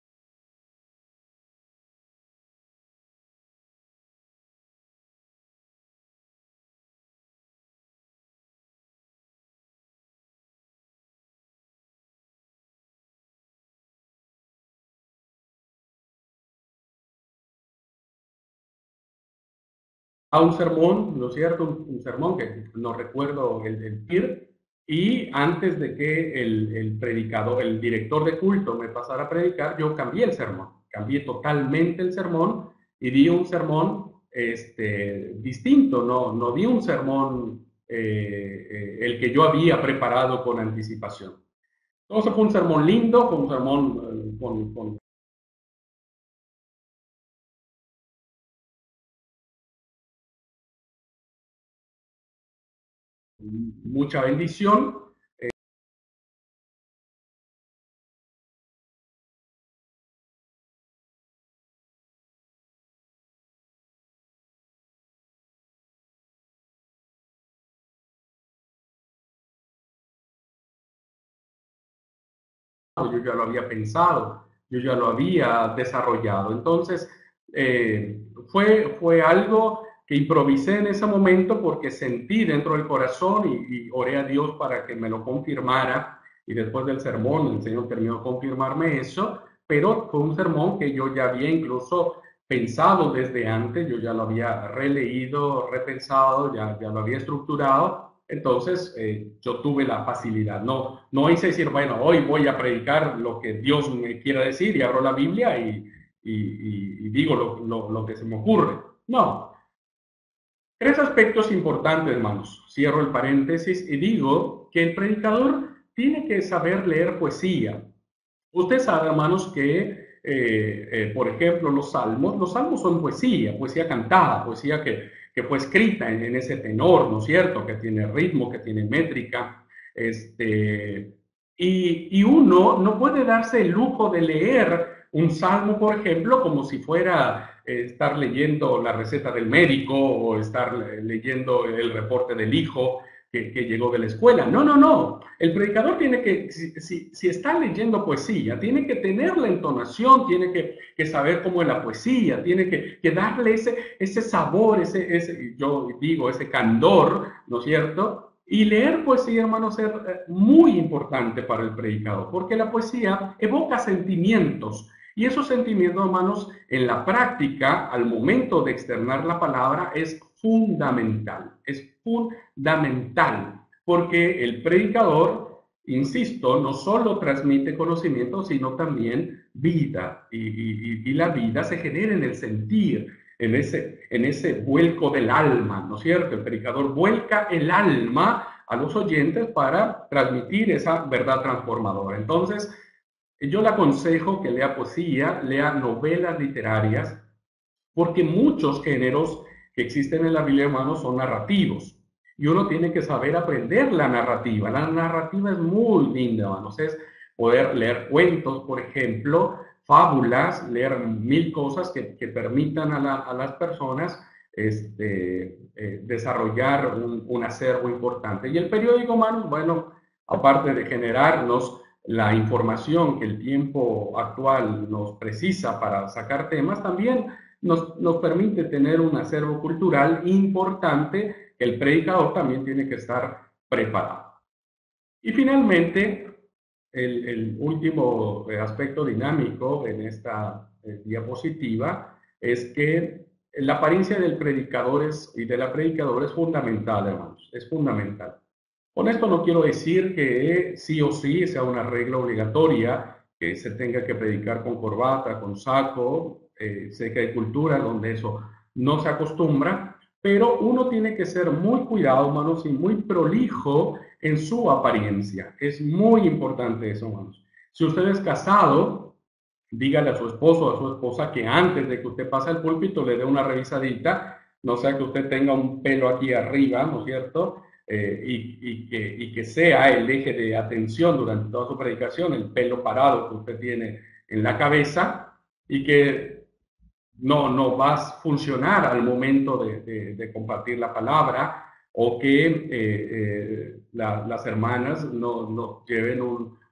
A: a un sermón, ¿no es cierto? Un sermón que no recuerdo el TIR, y antes de que el predicador, el director de culto me pasara a predicar, yo cambié el sermón, cambié totalmente el sermón y di un sermón distinto, no di un sermón el que yo había preparado con anticipación. Entonces fue un sermón lindo, fue un sermón con mucha bendición. Yo ya lo había pensado, yo ya lo había desarrollado. Entonces, fue algo que improvisé en ese momento porque sentí dentro del corazón y oré a Dios para que me lo confirmara. Y después del sermón, el Señor terminó de confirmarme eso, pero fue un sermón que yo ya había incluso pensado desde antes, yo ya lo había releído, repensado, ya lo había estructurado. Entonces, yo tuve la facilidad. No hice decir, bueno, hoy voy a predicar lo que Dios me quiera decir y abro la Biblia y digo lo que se me ocurre. No. Tres aspectos importantes, hermanos. Cierro el paréntesis y digo que el predicador tiene que saber leer poesía. Usted sabe, hermanos, que, por ejemplo, los salmos son poesía, poesía cantada, poesía que fue escrita en ese tenor, ¿no es cierto? Que tiene ritmo, que tiene métrica. Y uno no puede darse el lujo de leer un salmo, por ejemplo, como si fuera estar leyendo la receta del médico o estar leyendo el reporte del hijo que llegó de la escuela. No. El predicador tiene que, si está leyendo poesía, tiene que tener la entonación, tiene que saber cómo es la poesía, tiene que darle ese sabor, yo digo, ese candor, ¿no es cierto? Y leer poesía, hermanos, es muy importante para el predicador, porque la poesía evoca sentimientos. Y esos sentimientos, hermanos, en la práctica, al momento de externar la palabra, es fundamental, porque el predicador, insisto, no solo transmite conocimiento, sino también vida, y la vida se genera en el sentir, en ese vuelco del alma, ¿no es cierto? El predicador vuelca el alma a los oyentes para transmitir esa verdad transformadora. Entonces, yo le aconsejo que lea poesía, lea novelas literarias, porque muchos géneros que existen en la Biblia, hermanos, son narrativos. Y uno tiene que saber aprender la narrativa. La narrativa es muy linda, hermanos. Es poder leer cuentos, por ejemplo, fábulas, leer mil cosas que permitan a las personas desarrollar un acervo importante. Y el periódico, hermanos, bueno, aparte de generarnos la información que el tiempo actual nos precisa para sacar temas, también nos permite tener un acervo cultural importante que el predicador también tiene que estar preparado. Y finalmente, el último aspecto dinámico en esta diapositiva es que la apariencia del predicador y de la predicadora es fundamental, hermanos, es fundamental. Con esto no quiero decir que sí o sí sea una regla obligatoria, que se tenga que predicar con corbata, con saco. Sé que hay culturas donde eso no se acostumbra, pero uno tiene que ser muy cuidado, hermanos, y muy prolijo en su apariencia. Es muy importante eso, hermanos. Si usted es casado, dígale a su esposo o a su esposa que antes de que usted pase al púlpito le dé una revisadita, no sea que usted tenga un pelo aquí arriba, ¿no es cierto? Y que sea el eje de atención durante toda su predicación, el pelo parado que usted tiene en la cabeza, y que no va a funcionar al momento de compartir la palabra, o que las hermanas no lleven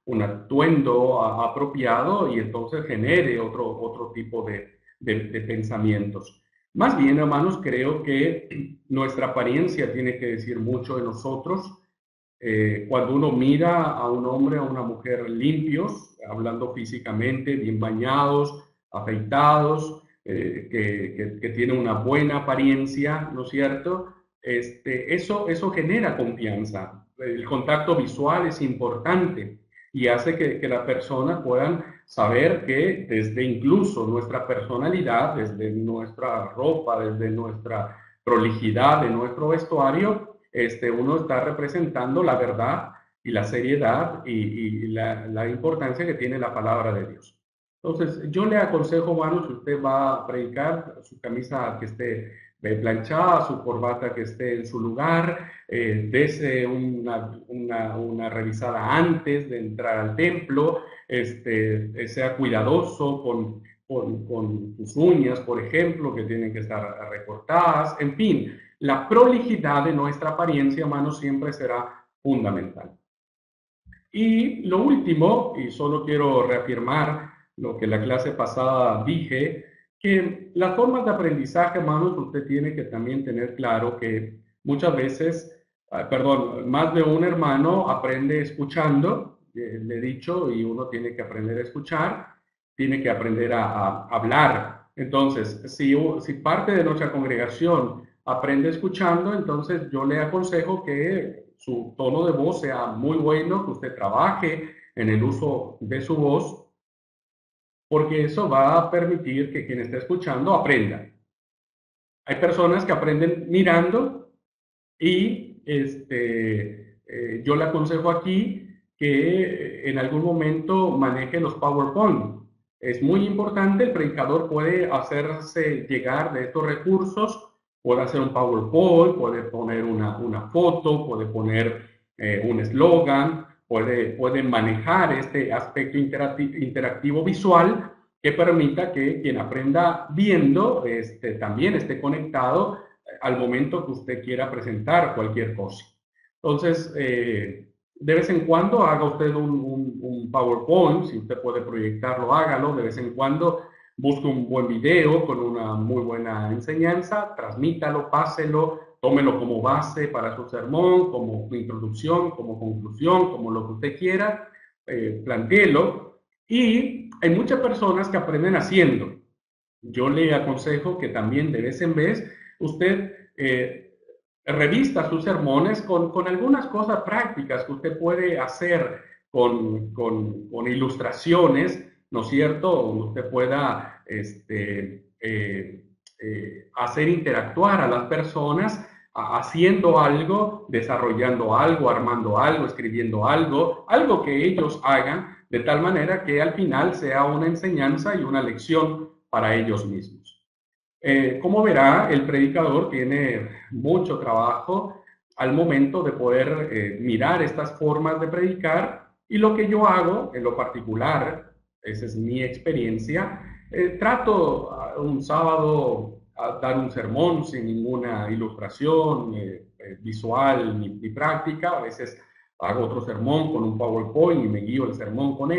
A: un atuendo apropiado y entonces genere otro tipo de pensamientos. Más bien, hermanos, creo que nuestra apariencia tiene que decir mucho de nosotros. Cuando uno mira a un hombre o a una mujer limpios, hablando físicamente, bien bañados, afeitados, que tiene una buena apariencia, ¿no es cierto? Eso genera confianza. El contacto visual es importante y hace que las personas puedan saber que desde incluso nuestra personalidad, desde nuestra ropa, desde nuestra prolijidad de nuestro vestuario, uno está representando la verdad y la seriedad y la importancia que tiene la palabra de Dios. Entonces, yo le aconsejo, hermano, si usted va a predicar, su camisa que esté planchada, su corbata que esté en su lugar, dese una revisada antes de entrar al templo, sea cuidadoso con sus uñas, por ejemplo, que tienen que estar recortadas, en fin, la prolijidad de nuestra apariencia, hermano, siempre será fundamental. Y lo último, y solo quiero reafirmar lo que la clase pasada dije, que las formas de aprendizaje, hermanos, usted tiene que también tener claro que muchas veces, más de un hermano aprende escuchando, le he dicho, y uno tiene que aprender a escuchar, tiene que aprender a hablar. Entonces, si parte de nuestra congregación aprende escuchando, entonces yo le aconsejo que su tono de voz sea muy bueno, que usted trabaje en el uso de su voz, porque eso va a permitir que quien esté escuchando aprenda. Hay personas que aprenden mirando y yo le aconsejo aquí que en algún momento maneje los PowerPoint. Es muy importante, el predicador puede hacerse llegar de estos recursos, puede hacer un PowerPoint, puede poner una foto, puede poner un eslogan, puede manejar este aspecto interactivo visual que permita que quien aprenda viendo también esté conectado al momento que usted quiera presentar cualquier cosa. Entonces, de vez en cuando haga usted un PowerPoint, si usted puede proyectarlo, hágalo. De vez en cuando busque un buen video con una muy buena enseñanza, transmítalo, páselo, tómelo como base para su sermón, como introducción, como conclusión, como lo que usted quiera, plantéelo. Y hay muchas personas que aprenden haciendo. Yo le aconsejo que también de vez en vez usted revista sus sermones con algunas cosas prácticas que usted puede hacer con ilustraciones, ¿no es cierto? Donde usted pueda hacer interactuar a las personas haciendo algo, desarrollando algo, armando algo, escribiendo algo que ellos hagan de tal manera que al final sea una enseñanza y una lección para ellos mismos. Como verá, el predicador tiene mucho trabajo al momento de poder mirar estas formas de predicar, y lo que yo hago en lo particular, esa es mi experiencia, trato un sábado a dar un sermón sin ninguna ilustración visual ni práctica. A veces hago otro sermón con un PowerPoint y me guío el sermón con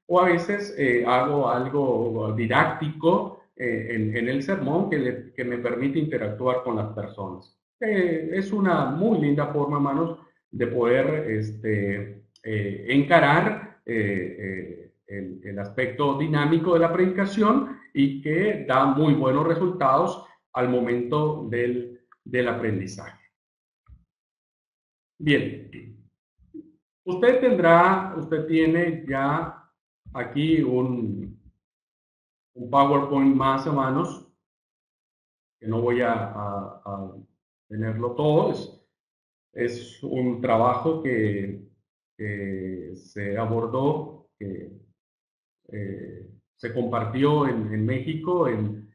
A: o a veces hago algo didáctico en el sermón que me permite interactuar con las personas. Es una muy linda forma, hermanos, de poder encarar el aspecto dinámico de la predicación y que da muy buenos resultados al momento del aprendizaje. Bien, usted tiene ya aquí un PowerPoint más, hermanos, que no voy a tenerlo todo. Es un trabajo que se abordó, que se compartió en México en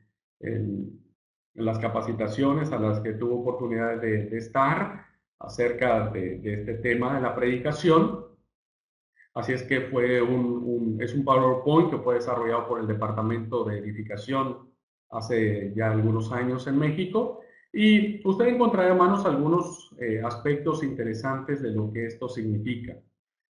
A: las capacitaciones a las que tuvo oportunidad de estar acerca de este tema de la predicación. Así es que es un PowerPoint que fue desarrollado por el Departamento de Edificación hace ya algunos años en México. Y usted encontrará, hermanos, algunos aspectos interesantes de lo que esto significa.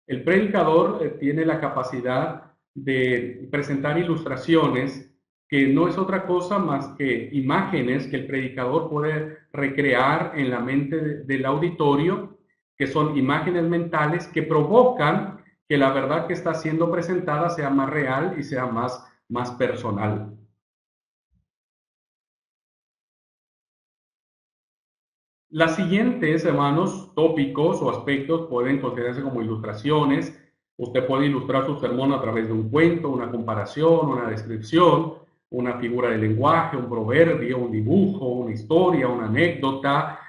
A: El predicador tiene la capacidad de presentar ilustraciones que no es otra cosa más que imágenes que el predicador puede recrear en la mente del auditorio, que son imágenes mentales que provocan que la verdad que está siendo presentada sea más real y sea más personal. Las siguientes, hermanos, tópicos o aspectos pueden considerarse como ilustraciones. Usted puede ilustrar su sermón a través de un cuento, una comparación, una descripción, una figura de lenguaje, un proverbio, un dibujo, una historia, una anécdota,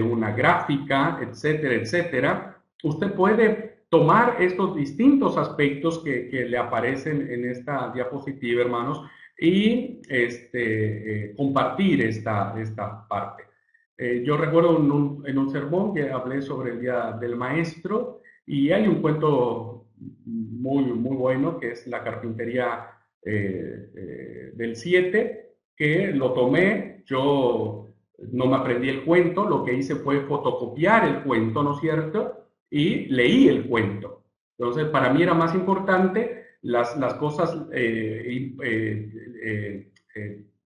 A: una gráfica, etcétera, etcétera. Usted puede tomar estos distintos aspectos que le aparecen en esta diapositiva, hermanos, y compartir esta parte. Yo recuerdo en un sermón que hablé sobre el Día del Maestro y hay un cuento muy bueno que es la carpintería del 7 que lo tomé, yo no me aprendí el cuento, lo que hice fue fotocopiar el cuento, ¿no es cierto? Y leí el cuento. Entonces, para mí era más importante las cosas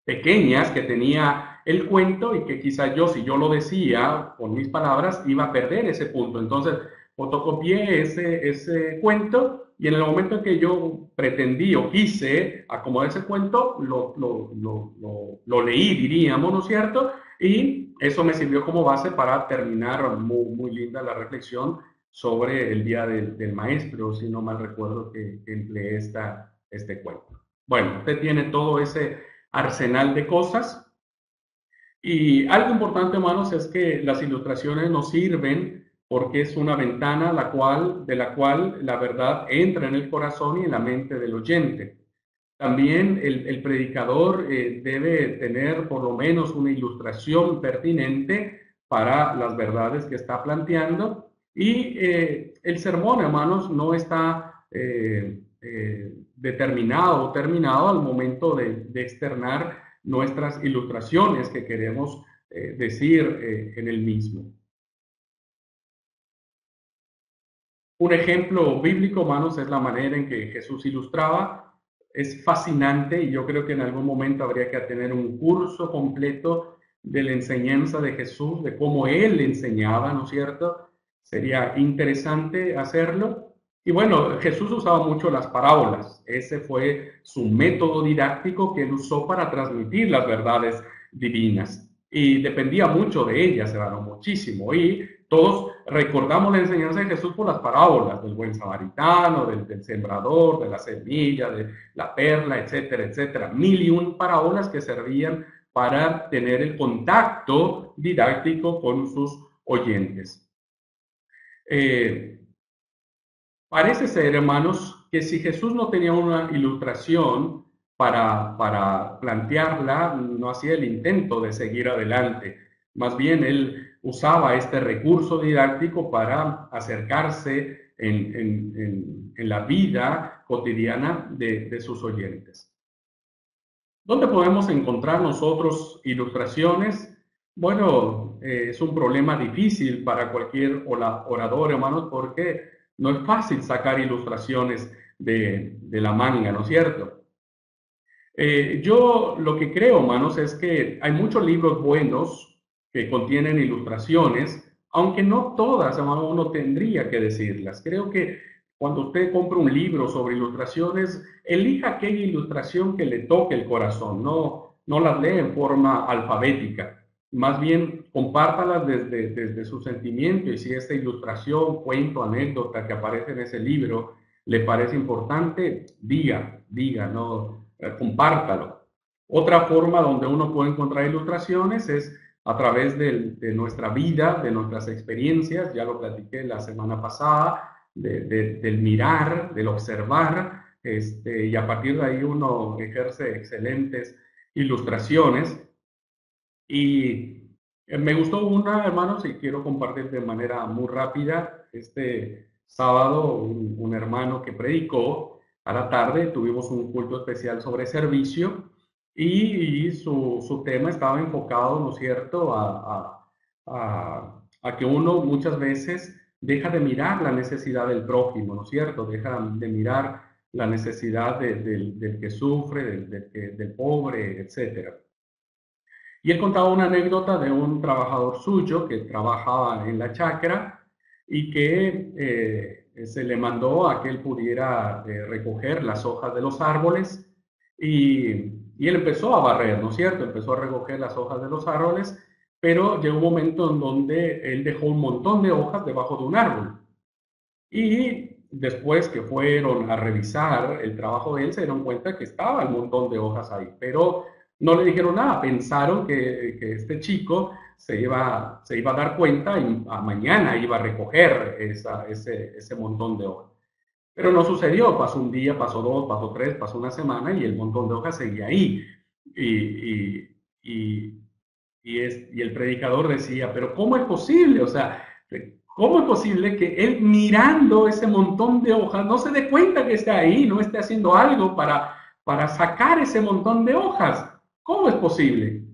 A: pequeñas que tenía el cuento y que quizá yo, si yo lo decía con mis palabras, iba a perder ese punto. Entonces, fotocopié ese cuento y en el momento en que yo pretendí o quise acomodar ese cuento, lo leí, diríamos, ¿no es cierto? Y eso me sirvió como base para terminar muy linda la reflexión sobre el Día del Maestro, si no mal recuerdo que empleé este cuento. Bueno, usted tiene todo ese arsenal de cosas. Y algo importante, hermanos, es que las ilustraciones nos sirven porque es una ventana de la cual la verdad entra en el corazón y en la mente del oyente. También el predicador debe tener por lo menos una ilustración pertinente para las verdades que está planteando. Y el sermón, hermanos, no está determinado o terminado al momento de externar nuestras ilustraciones que queremos decir en el mismo. Un ejemplo bíblico, hermanos, es la manera en que Jesús ilustraba. Es fascinante y yo creo que en algún momento habría que tener un curso completo de la enseñanza de Jesús, de cómo Él enseñaba, ¿no es cierto? Sería interesante hacerlo. Y bueno, Jesús usaba mucho las parábolas. Ese fue su método didáctico que Él usó para transmitir las verdades divinas. Y dependía mucho de ellas, hermano, muchísimo. Y todos recordamos la enseñanza de Jesús por las parábolas del buen samaritano, del sembrador, de la semilla, de la perla, etcétera, etcétera. Mil y un parábolas que servían para tener el contacto didáctico con sus oyentes. Parece ser, hermanos, que si Jesús no tenía una ilustración para plantearla, no hacía el intento de seguir adelante. Más bien, él usaba este recurso didáctico para acercarse en la vida cotidiana de sus oyentes. ¿Dónde podemos encontrar nosotros ilustraciones? Bueno, es un problema difícil para cualquier orador, hermanos, porque no es fácil sacar ilustraciones de la manga, ¿no es cierto? Yo lo que creo, hermanos, es que hay muchos libros buenos que contienen ilustraciones, aunque no todas, hermano, uno tendría que decirlas. Creo que cuando usted compra un libro sobre ilustraciones, elija aquella ilustración que le toque el corazón, no las lee en forma alfabética. Más bien, compártalas desde su sentimiento y si esta ilustración, cuento, anécdota que aparece en ese libro le parece importante, diga, no, compártalo. Otra forma donde uno puede encontrar ilustraciones es a través de nuestra vida, de nuestras experiencias, ya lo platiqué la semana pasada, del mirar, del observar, y a partir de ahí uno ejerce excelentes ilustraciones. Y me gustó una, hermanos, y quiero compartir de manera muy rápida. Este sábado, un hermano que predicó a la tarde, tuvimos un culto especial sobre servicio y su tema estaba enfocado, ¿no es cierto?, a que uno muchas veces deja de mirar la necesidad del prójimo, ¿no es cierto? Deja de mirar la necesidad del que sufre, del pobre, etcétera. Y él contaba una anécdota de un trabajador suyo que trabajaba en la chacra y que se le mandó a que él pudiera recoger las hojas de los árboles y él empezó a barrer, ¿no es cierto? Empezó a recoger las hojas de los árboles pero llegó un momento en donde él dejó un montón de hojas debajo de un árbol. Y después que fueron a revisar el trabajo de él, se dieron cuenta que estaba un montón de hojas ahí, pero no le dijeron nada, pensaron que este chico se iba a dar cuenta y mañana iba a recoger ese montón de hojas. Pero no sucedió, pasó un día, pasó dos, pasó tres, pasó una semana y el montón de hojas seguía ahí. Y, y, y, y el predicador decía, pero ¿cómo es posible? O sea, ¿cómo es posible que él mirando ese montón de hojas no se dé cuenta que está ahí, no esté haciendo algo para sacar ese montón de hojas? ¿Cómo es posible?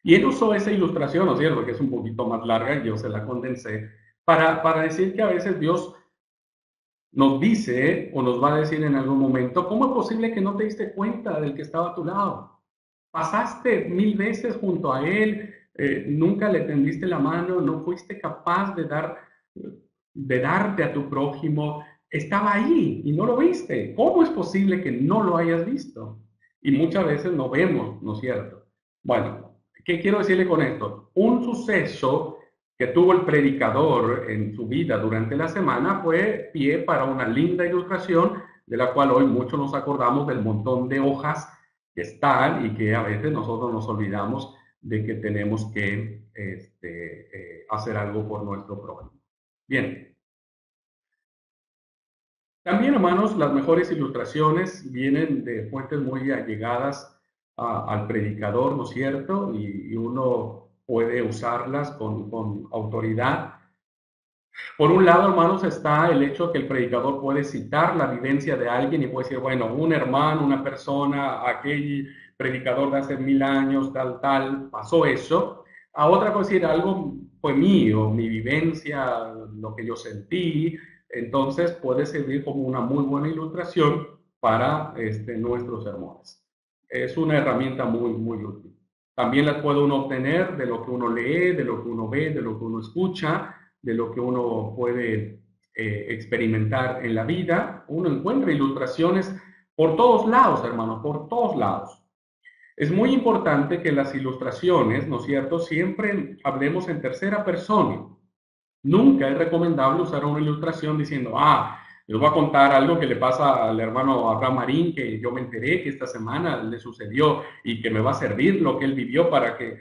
A: Y él usó esa ilustración, ¿no es cierto? Que es un poquito más larga y yo se la condensé, para decir que a veces Dios nos dice o nos va a decir en algún momento, ¿cómo es posible que no te diste cuenta del que estaba a tu lado? Pasaste 1000 veces junto a él, nunca le tendiste la mano, no fuiste capaz de darte a tu prójimo, estaba ahí y no lo viste. ¿Cómo es posible que no lo hayas visto? Y muchas veces no vemos, ¿no es cierto? Bueno, ¿qué quiero decirle con esto? Un suceso que tuvo el predicador en su vida durante la semana fue pie para una linda ilustración de la cual hoy muchos nos acordamos del montón de hojas que están y que a veces nosotros nos olvidamos de que tenemos que hacer algo por nuestro prójimo. Bien, también, hermanos, las mejores ilustraciones vienen de fuentes muy allegadas al predicador, ¿no es cierto? Y uno puede usarlas con autoridad. Por un lado, hermanos, está el hecho que el predicador puede citar la vivencia de alguien y puede decir, bueno, un hermano, una persona, aquel predicador de hace 1000 años, tal, tal, pasó eso. A otra cosa decir, algo fue mío, mi vivencia, lo que yo sentí. Entonces puede servir como una muy buena ilustración para nuestros sermones. Es una herramienta muy, muy útil. También las puede uno obtener de lo que uno lee, de lo que uno ve, de lo que uno escucha, de lo que uno puede experimentar en la vida. Uno encuentra ilustraciones por todos lados, hermano, por todos lados. Es muy importante que las ilustraciones, ¿no es cierto?, siempre hablemos en tercera persona. Nunca es recomendable usar una ilustración diciendo, les voy a contar algo que le pasa al hermano Abraham Marín, que yo me enteré que esta semana le sucedió y que me va a servir lo que él vivió para el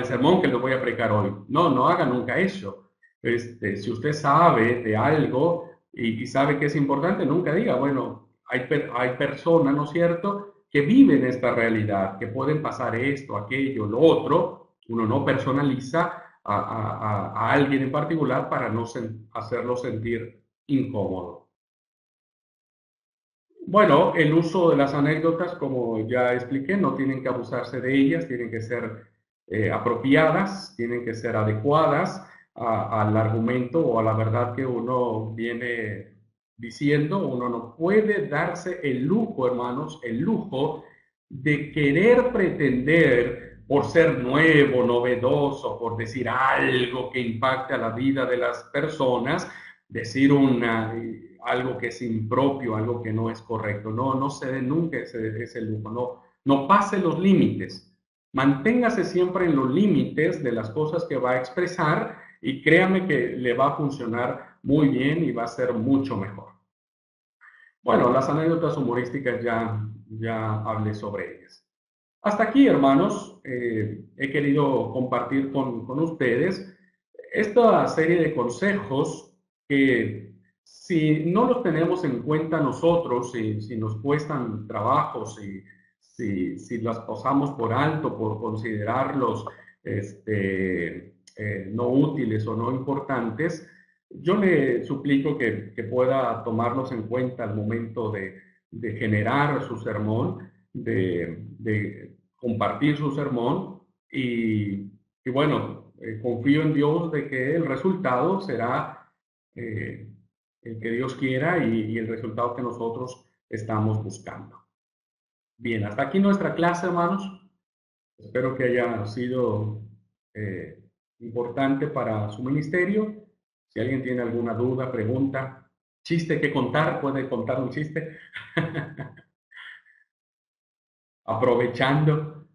A: sermón que les voy a predicar hoy. No, no haga nunca eso. Si usted sabe de algo y sabe que es importante, nunca diga, bueno, hay personas, ¿no es cierto?, que viven esta realidad, que pueden pasar esto, aquello, lo otro. Uno no personaliza a alguien en particular para no hacerlo sentir incómodo. Bueno, el uso de las anécdotas, como ya expliqué, no tienen que abusarse de ellas, tienen que ser apropiadas, tienen que ser adecuadas al argumento o a la verdad que uno viene diciendo. Uno no puede darse el lujo, hermanos, el lujo de querer pretender por ser nuevo, novedoso, por decir algo que impacte a la vida de las personas, decir algo que es impropio, algo que no es correcto. No, no se dé nunca ese lujo, no pase los límites. Manténgase siempre en los límites de las cosas que va a expresar y créame que le va a funcionar muy bien y va a ser mucho mejor. Bueno, las anécdotas humorísticas ya hablé sobre ellas. Hasta aquí, hermanos, he querido compartir con ustedes esta serie de consejos que si no los tenemos en cuenta nosotros, si nos cuestan trabajo, si las pasamos por alto, por considerarlos no útiles o no importantes, yo le suplico que pueda tomarlos en cuenta al momento de generar su sermón, de compartir su sermón y bueno, confío en Dios de que el resultado será eh, el que Dios quiera y el resultado que nosotros estamos buscando. Bien, hasta aquí nuestra clase, hermanos. Espero que haya sido eh, importante para su ministerio. Si alguien tiene alguna duda, pregunta, chiste que contar, puede contar un chiste. Aprovechando.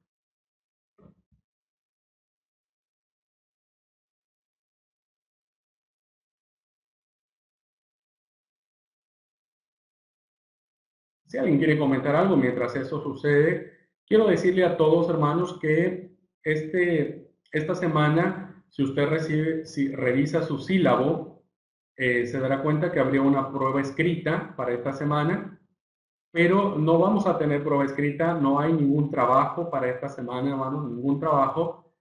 A: Si alguien quiere comentar algo mientras eso sucede, quiero decirle a todos, hermanos, que esta semana, si usted si revisa su sílabo, se dará cuenta que habría una prueba escrita para esta semana, pero no vamos a tener prueba escrita, no hay ningún trabajo para esta semana, hermanos, ningún trabajo.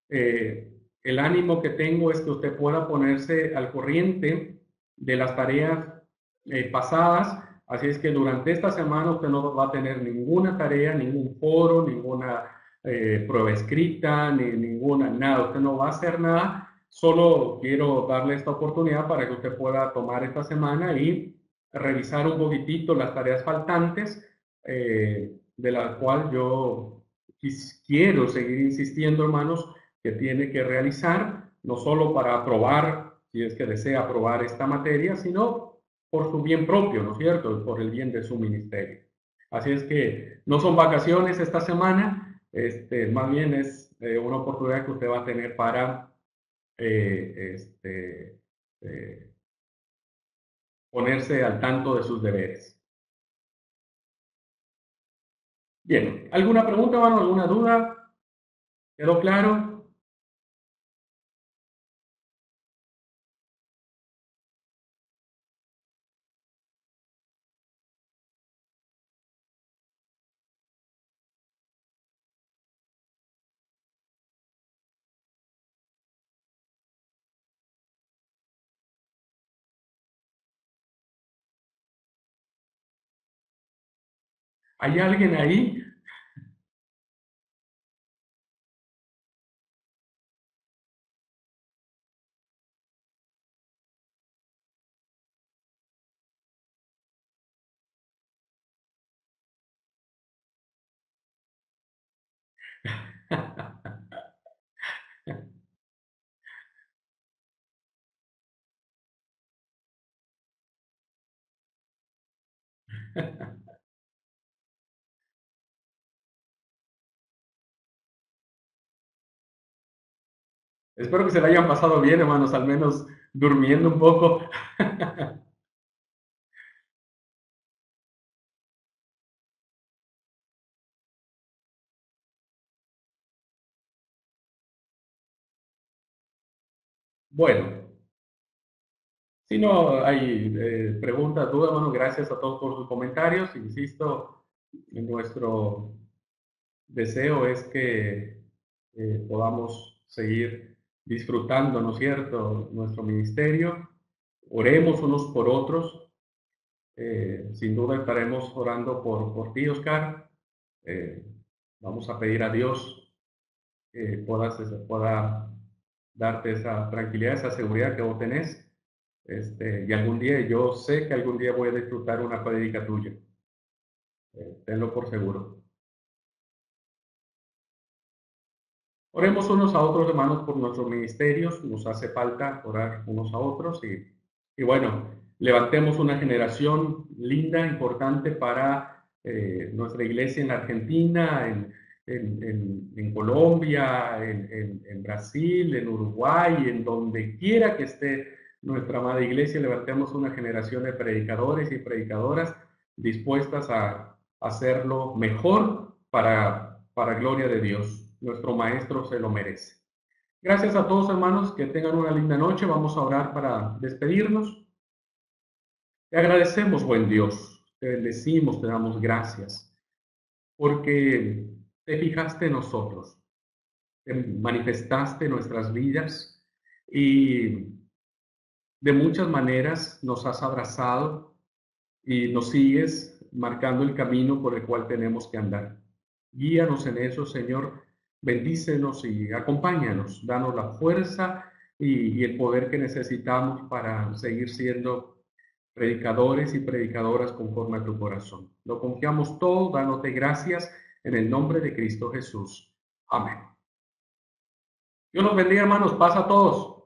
A: El ánimo que tengo es que usted pueda ponerse al corriente de las tareas pasadas. Así es que durante esta semana usted no va a tener ninguna tarea, ningún foro, ninguna prueba escrita, ni ninguna, nada. Usted no va a hacer nada. Solo quiero darle esta oportunidad para que usted pueda tomar esta semana y revisar un poquitito las tareas faltantes, de las cuales yo quiero seguir insistiendo, hermanos, que tiene que realizar, no solo para aprobar, si es que desea aprobar esta materia, sino por su bien propio, ¿no es cierto? Por el bien de su ministerio. Así es que no son vacaciones esta semana, más bien es una oportunidad que usted va a tener para eh, ponerse al tanto de sus deberes. Bien, ¿alguna pregunta, hermano? ¿Alguna duda? ¿Quedó claro? ¿Hay alguien ahí? Espero que se la hayan pasado bien, hermanos, al menos durmiendo un poco. Bueno, si no hay preguntas, dudas, bueno, gracias a todos por sus comentarios. Insisto, nuestro deseo es que podamos seguir disfrutando, ¿no es cierto?, nuestro ministerio. Oremos unos por otros. Sin duda estaremos orando por ti, Oscar. Eh, Vamos a pedir a Dios que pueda darte esa tranquilidad, esa seguridad que vos tenés. Y algún día, yo sé que algún día voy a disfrutar una prédica tuya. Tenlo por seguro. Oremos unos a otros, hermanos, por nuestros ministerios. Nos hace falta orar unos a otros y bueno, levantemos una generación linda, importante para nuestra iglesia en la Argentina, en Colombia, en Brasil, en Uruguay, en donde quiera que esté nuestra amada iglesia. Levantemos una generación de predicadores y predicadoras dispuestas a hacerlo mejor para gloria de Dios. Nuestro Maestro se lo merece. Gracias a todos, hermanos, que tengan una linda noche. Vamos a orar para despedirnos. Te agradecemos, buen Dios. Te bendecimos, te damos gracias, porque te fijaste en nosotros, te manifestaste en nuestras vidas y de muchas maneras nos has abrazado y nos sigues marcando el camino por el cual tenemos que andar. Guíanos en eso, Señor. Bendícenos y acompáñanos. Danos la fuerza y el poder que necesitamos para seguir siendo predicadores y predicadoras conforme a tu corazón. Lo confiamos todo, dándote gracias en el nombre de Cristo Jesús. Amén. Dios los bendiga, hermanos. Paz a todos.